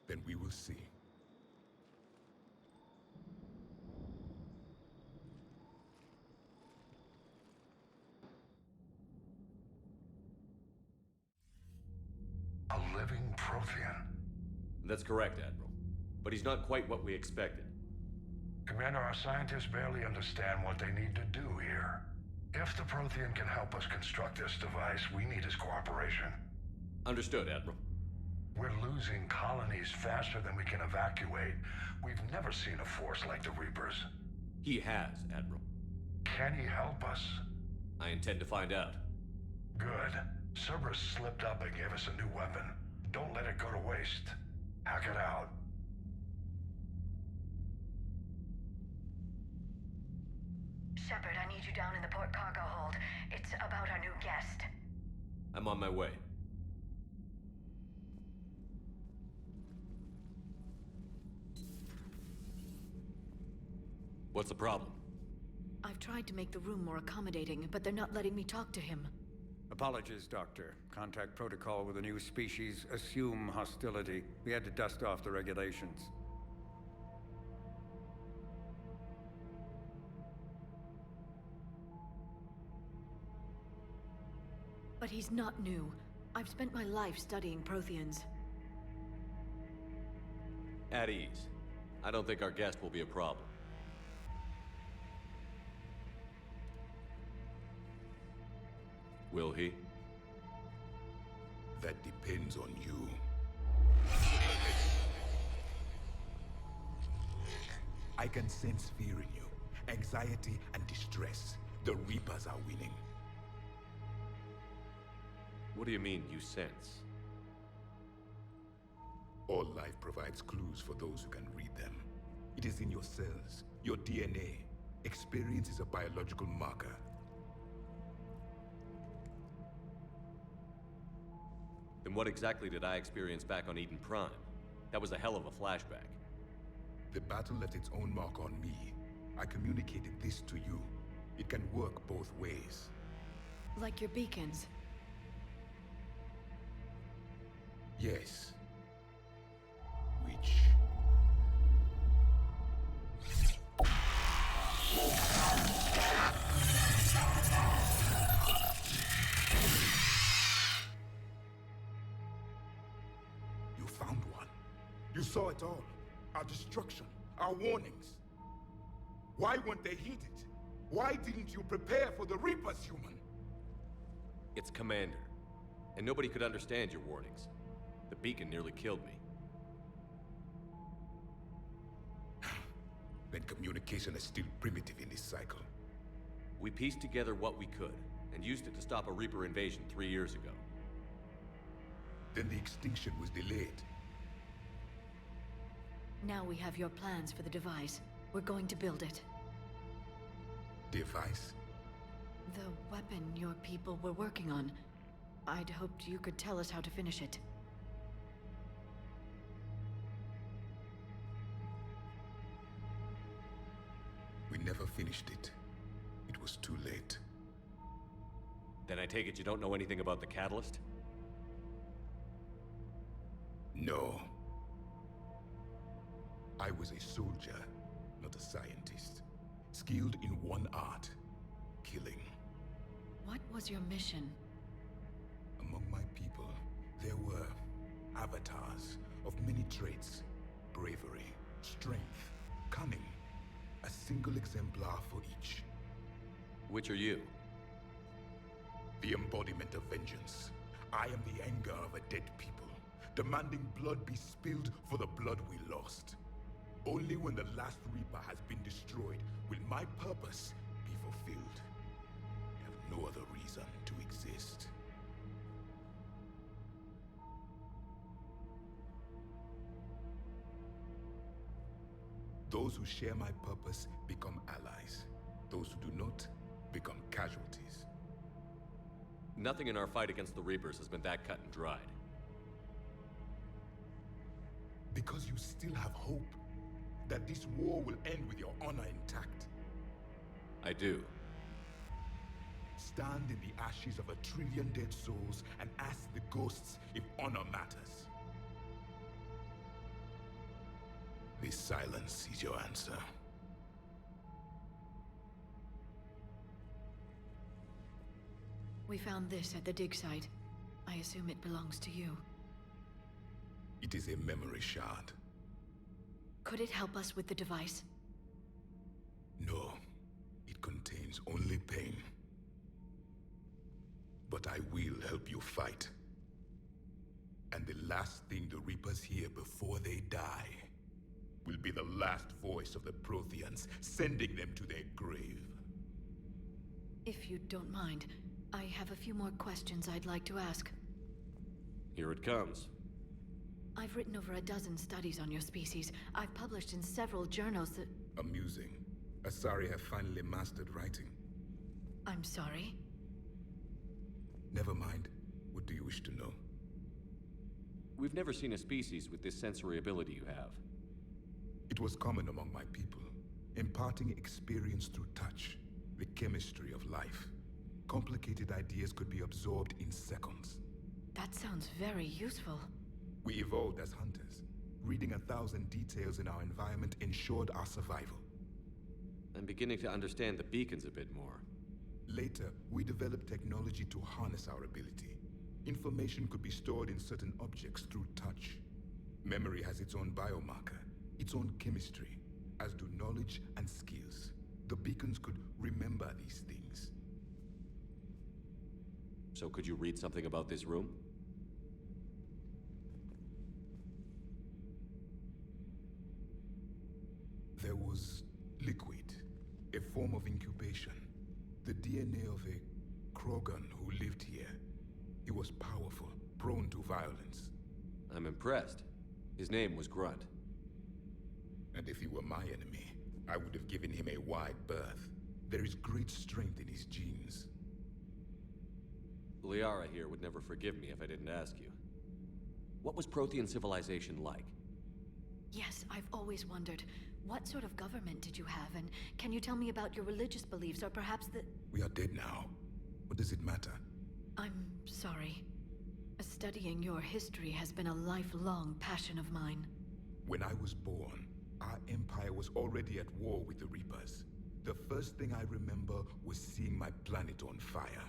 Then we will see. A living Prothean. That's correct, Admiral. But he's not quite what we expected. Commander, our scientists barely understand what they need to do here. If the Prothean can help us construct this device, we need his cooperation. Understood, Admiral. We're losing colonies faster than we can evacuate. We've never seen a force like the Reapers. He has, Admiral. Can he help us? I intend to find out. Good. Cerberus slipped up and gave us a new weapon. Don't let it go to waste. Hack it out. Shepard, I need you down in the port cargo hold. It's about our new guest. I'm on my way. What's the problem? I've tried to make the room more accommodating, but they're not letting me talk to him. Apologies, Doctor. Contact protocol with a new species. Assume hostility. We had to dust off the regulations. But he's not new. I've spent my life studying Protheans. At ease. I don't think our guest will be a problem. Will he? That depends on you. I can sense fear in you. Anxiety and distress. The Reapers are winning. What do you mean, you sense? All life provides clues for those who can read them. It is in your cells, your DNA. Experience is a biological marker. Then what exactly did I experience back on Eden Prime? That was a hell of a flashback. The battle left its own mark on me. I communicated this to you. It can work both ways. Like your beacons. Yes. Which... You found one. You saw it all. Our destruction, our warnings. Why weren't they heeded? Why didn't you prepare for the Reapers, human? It's Commander. And nobody could understand your warnings. The beacon nearly killed me. Then communication is still primitive in this cycle. We pieced together what we could, and used it to stop a Reaper invasion 3 years ago. Then the extinction was delayed. Now we have your plans for the device. We're going to build it. Device? The weapon your people were working on. I'd hoped you could tell us how to finish it. We never finished it. It was too late. Then I take it you don't know anything about the catalyst? No. I was a soldier, not a scientist. Skilled in one art, killing. What was your mission? Among my people, there were avatars of many traits. Bravery, strength, cunning. A single exemplar for each. Which are you? The embodiment of vengeance. I am the anger of a dead people, demanding blood be spilled for the blood we lost. Only when the last Reaper has been destroyed will my purpose be fulfilled. I have no other reason to exist. Those who share my purpose become allies. Those who do not become casualties. Nothing in our fight against the Reapers has been that cut and dried. Because you still have hope that this war will end with your honor intact. I do. Stand in the ashes of 1 trillion dead souls and ask the ghosts if honor matters. This silence is your answer. We found this at the dig site. I assume it belongs to you. It is a memory shard. Could it help us with the device? No. It contains only pain. But I will help you fight. And the last thing the Reapers hear before they die will be the last voice of the Protheans, sending them to their grave. If you don't mind, I have a few more questions I'd like to ask. Here it comes. I've written over a dozen studies on your species. I've published in several journals that... Amusing. Asari have finally mastered writing. I'm sorry? Never mind. What do you wish to know? We've never seen a species with this sensory ability you have. It was common among my people, imparting experience through touch, the chemistry of life. Complicated ideas could be absorbed in seconds. That sounds very useful. We evolved as hunters. Reading 1,000 details in our environment ensured our survival. I'm beginning to understand the beacons a bit more. Later, we developed technology to harness our ability. Information could be stored in certain objects through touch. Memory has its own biomarker, its own chemistry, as do knowledge and skills. The beacons could remember these things. So could you read something about this room? There was liquid, a form of incubation. The DNA of a Krogan who lived here. He was powerful, prone to violence. I'm impressed. His name was Grunt. And if he were my enemy, I would have given him a wide berth. There is great strength in his genes. Liara here would never forgive me if I didn't ask you. What was Prothean civilization like? Yes, I've always wondered. What sort of government did you have, and can you tell me about your religious beliefs, or perhaps the... We are dead now. What does it matter? I'm sorry. Studying your history has been a lifelong passion of mine. When I was born, our empire was already at war with the Reapers. The first thing I remember was seeing my planet on fire.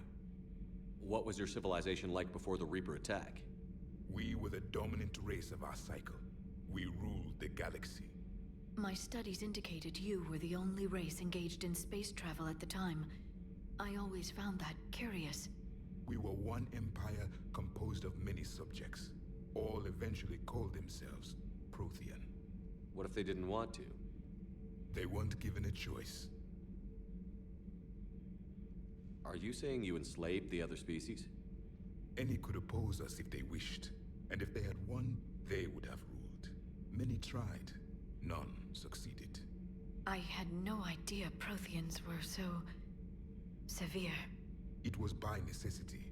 What was your civilization like before the Reaper attack? We were the dominant race of our cycle. We ruled the galaxy. My studies indicated you were the only race engaged in space travel at the time. I always found that curious. We were one empire composed of many subjects. All eventually called themselves Prothean. What if they didn't want to? They weren't given a choice. Are you saying you enslaved the other species? Any could oppose us if they wished. And if they had won, they would have ruled. Many tried. None succeeded. I had no idea Protheans were so... severe. It was by necessity.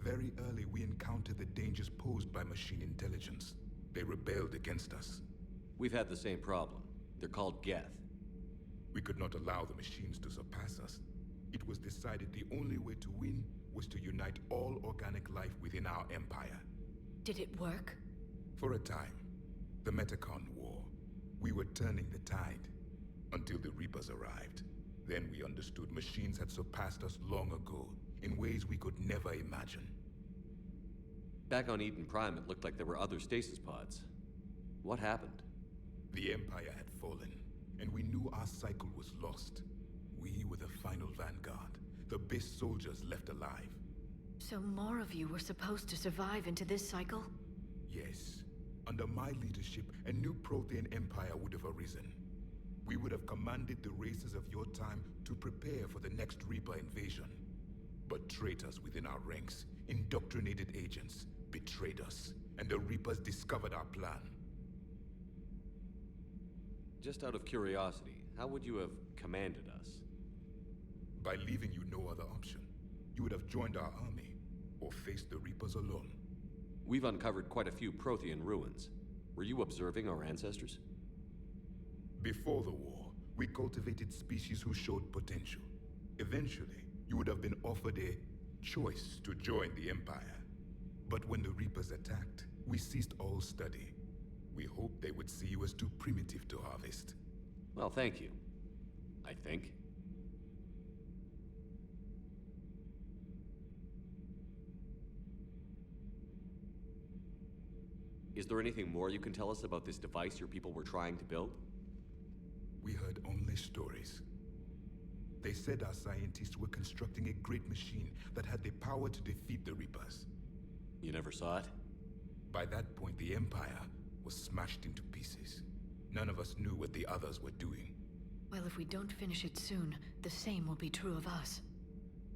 Very early we encountered the dangers posed by machine intelligence. They rebelled against us. We've had the same problem. They're called Geth. We could not allow the machines to surpass us. It was decided the only way to win was to unite all organic life within our empire. Did it work? For a time. The Metacon War. We were turning the tide. Until the Reapers arrived. Then we understood machines had surpassed us long ago, in ways we could never imagine. Back on Eden Prime, it looked like there were other stasis pods. What happened? The Empire had fallen, and we knew our cycle was lost. We were the final vanguard, the best soldiers left alive. So more of you were supposed to survive into this cycle? Yes. Under my leadership, a new Prothean empire would have arisen. We would have commanded the races of your time to prepare for the next Reaper invasion. But traitors within our ranks, indoctrinated agents, betrayed us, and the Reapers discovered our plan. Just out of curiosity, how would you have commanded us? By leaving you no other option. You would have joined our army, or faced the Reapers alone. We've uncovered quite a few Prothean ruins. Were you observing our ancestors? Before the war, we cultivated species who showed potential. Eventually, you would have been offered a choice to join the Empire. But when the Reapers attacked, we ceased all study. We hoped they would see you as too primitive to harvest. Well, thank you. I think. Is there anything more you can tell us about this device your people were trying to build? We heard only stories. They said our scientists were constructing a great machine that had the power to defeat the Reapers. You never saw it? By that point, the Empire was smashed into pieces. None of us knew what the others were doing. Well, if we don't finish it soon, the same will be true of us.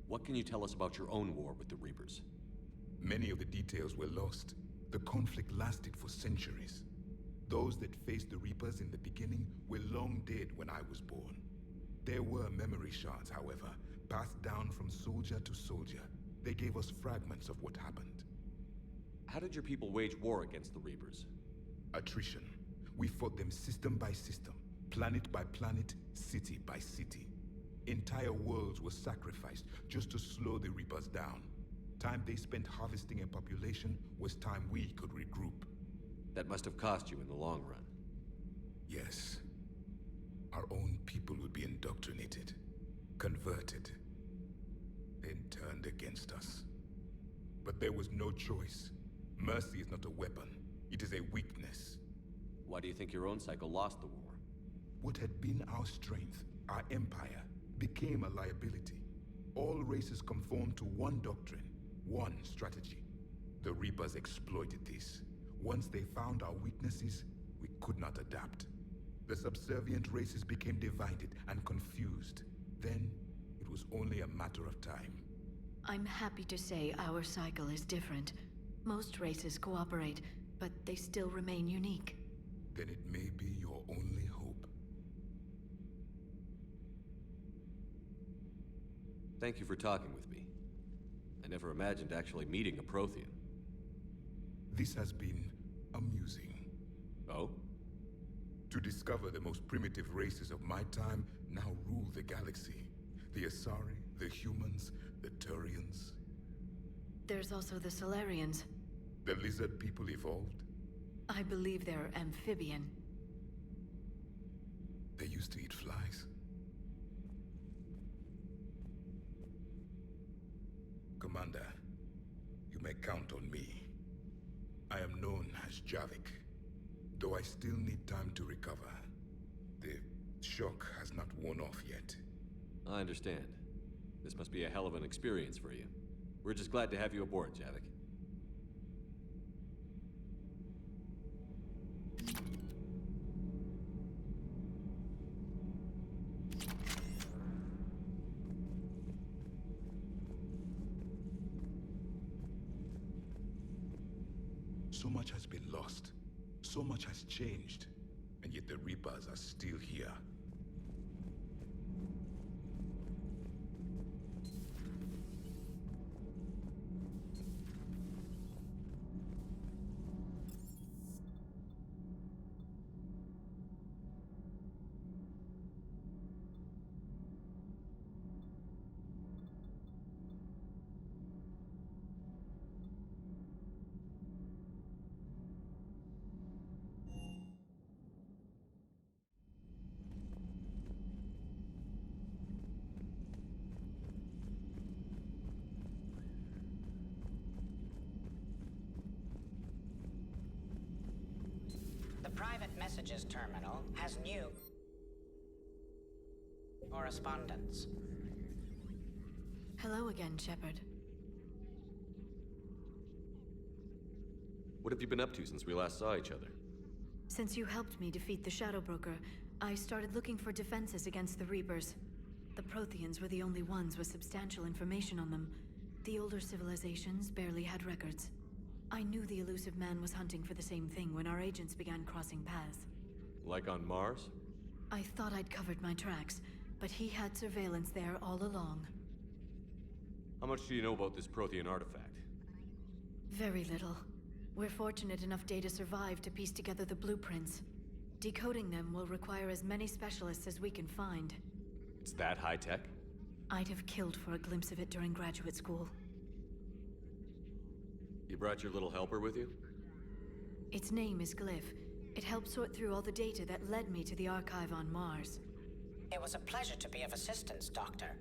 What can you tell us about your own war with the Reapers? Many of the details were lost. The conflict lasted for centuries. Those that faced the Reapers in the beginning were long dead when I was born. There were memory shards, however, passed down from soldier to soldier. They gave us fragments of what happened. How did your people wage war against the Reapers? Attrition. We fought them system by system, planet by planet, city by city. Entire worlds were sacrificed just to slow the Reapers down. Time they spent harvesting a population was time we could regroup. That must have cost you in the long run. Yes. Our own people would be indoctrinated, converted, then turned against us. But there was no choice. Mercy is not a weapon. It is a weakness. Why do you think your own cycle lost the war? What had been our strength, our empire, became a liability. All races conformed to one doctrine, one strategy. The Reapers exploited this. Once they found our weaknesses, we could not adapt. The subservient races became divided and confused. Then, it was only a matter of time. I'm happy to say our cycle is different. Most races cooperate, but they still remain unique. Then it may be your only hope. Thank you for talking with me. I never imagined actually meeting a Prothean. This has been amusing. Oh? To discover the most primitive races of my time now rule the galaxy. The Asari, the humans, the Turians. There's also the Solarians. The lizard people evolved? I believe they're amphibian. They used to eat flies. Commander, you may count on me. I am known as Javik, though I still need time to recover. The shock has not worn off yet. I understand. This must be a hell of an experience for you. We're just glad to have you aboard, Javik. So much has been lost. So much has changed. And yet the Reapers are still here. The private messages terminal has new correspondence. Hello again, Shepard. What have you been up to since we last saw each other? Since you helped me defeat the Shadow Broker, I started looking for defenses against the Reapers. The Protheans were the only ones with substantial information on them. The older civilizations barely had records. I knew the elusive man was hunting for the same thing when our agents began crossing paths. Like on Mars? I thought I'd covered my tracks, but he had surveillance there all along. How much do you know about this Prothean artifact? Very little. We're fortunate enough Data survived to piece together the blueprints. Decoding them will require as many specialists as we can find. It's that high-tech? I'd have killed for a glimpse of it during graduate school. You brought your little helper with you? Its name is Glyph. It helped sort through all the data that led me to the archive on Mars. It was a pleasure to be of assistance, Doctor.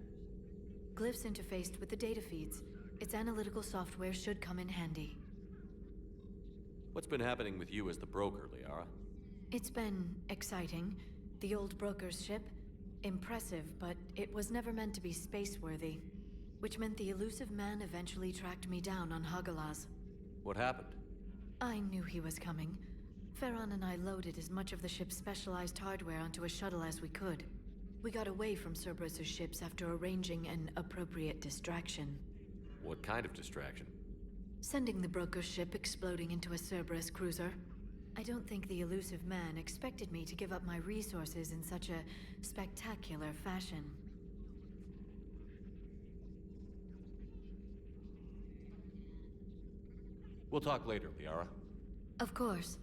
Glyph's interfaced with the data feeds. Its analytical software should come in handy. What's been happening with you as the broker, Liara? It's been exciting. The old broker's ship? Impressive, but it was never meant to be space-worthy. Which meant the elusive man eventually tracked me down on Hagalaz. What happened? I knew he was coming. Farron and I loaded as much of the ship's specialized hardware onto a shuttle as we could. We got away from Cerberus' ships after arranging an appropriate distraction. What kind of distraction? Sending the broker's ship exploding into a Cerberus cruiser. I don't think the elusive man expected me to give up my resources in such a spectacular fashion. We'll talk later, Liara. Of course.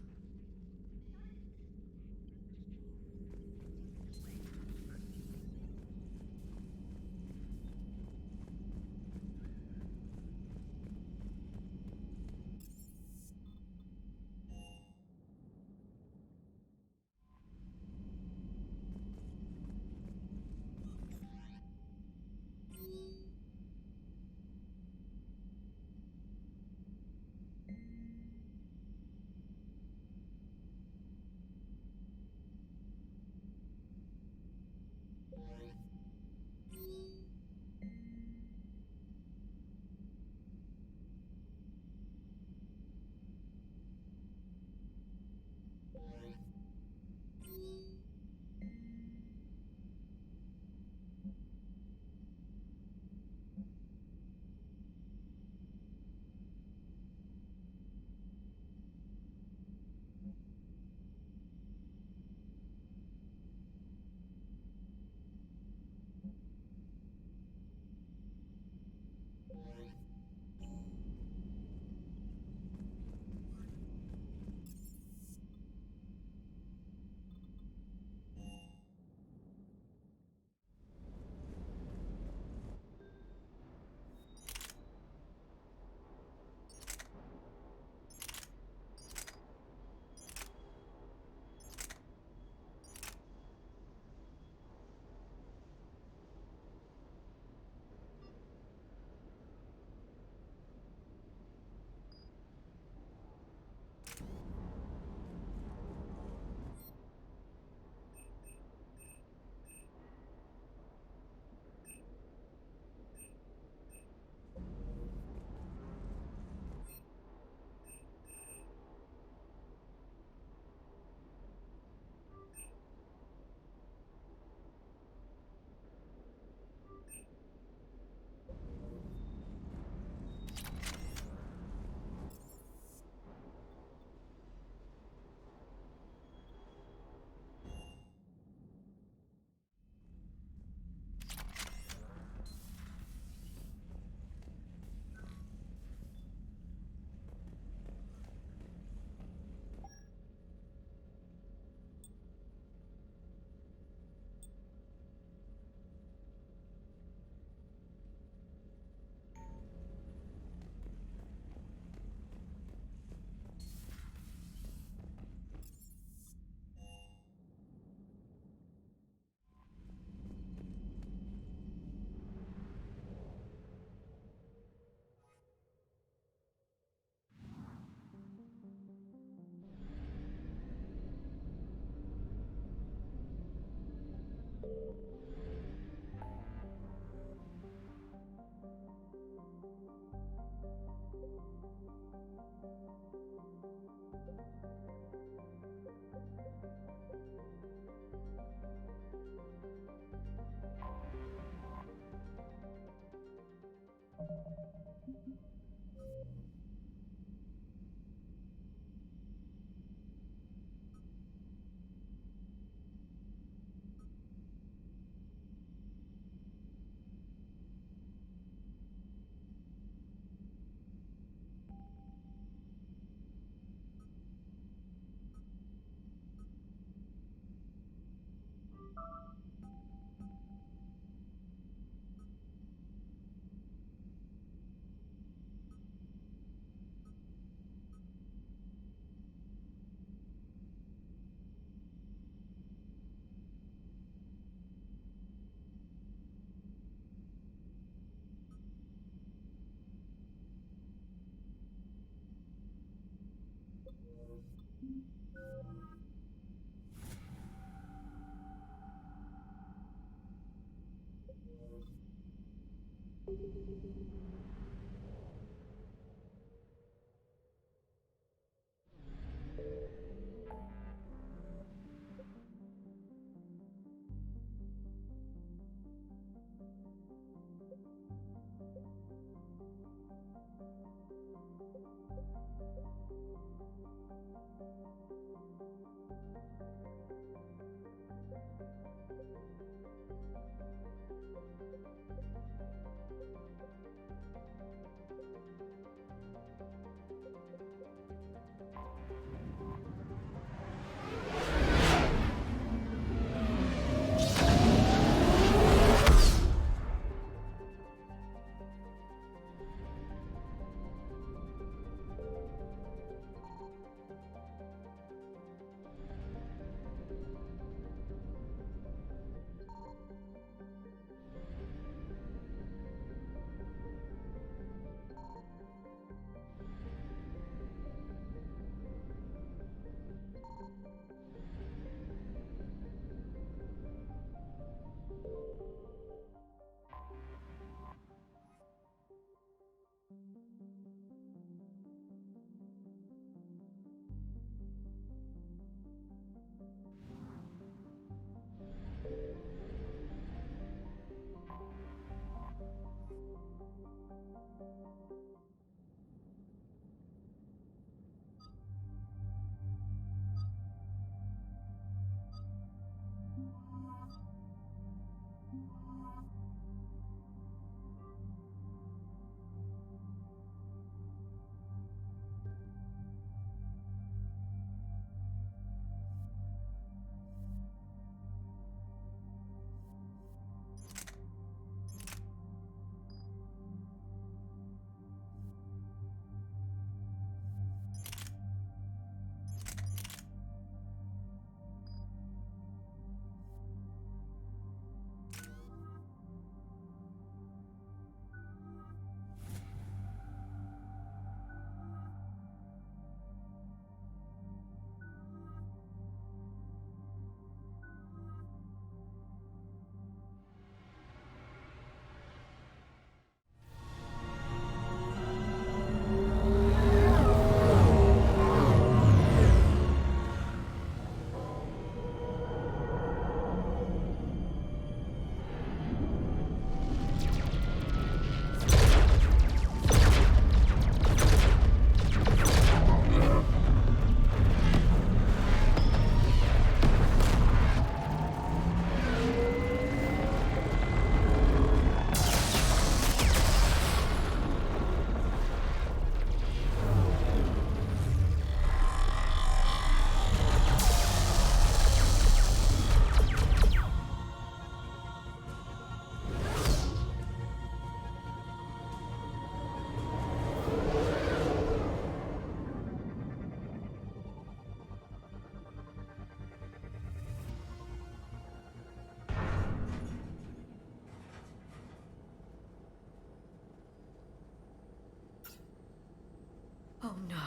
Oh no.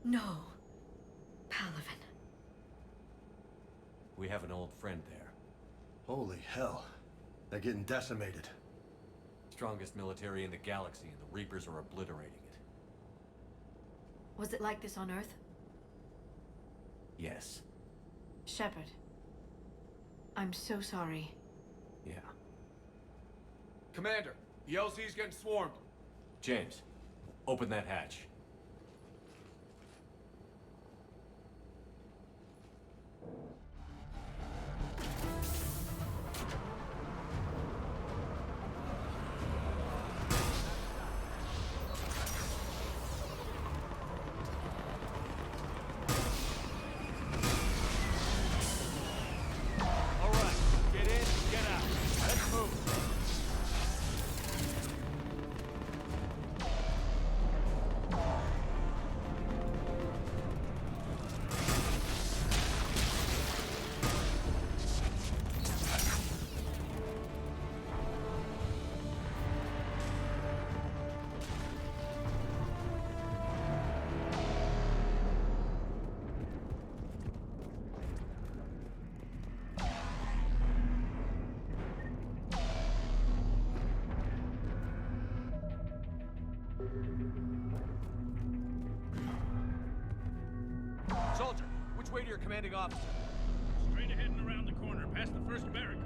No. Palaven. We have an old friend there. Holy hell. They're getting decimated. Strongest military in the galaxy, and the Reapers are obliterating it. Was it like this on Earth? Yes. Shepard. I'm so sorry. Yeah. Commander, the LZ's getting swarmed. James, open that hatch. All right, get in, get out. Let's move. Soldier, which way to your commanding officer? Straight ahead and around the corner, past the first barricade.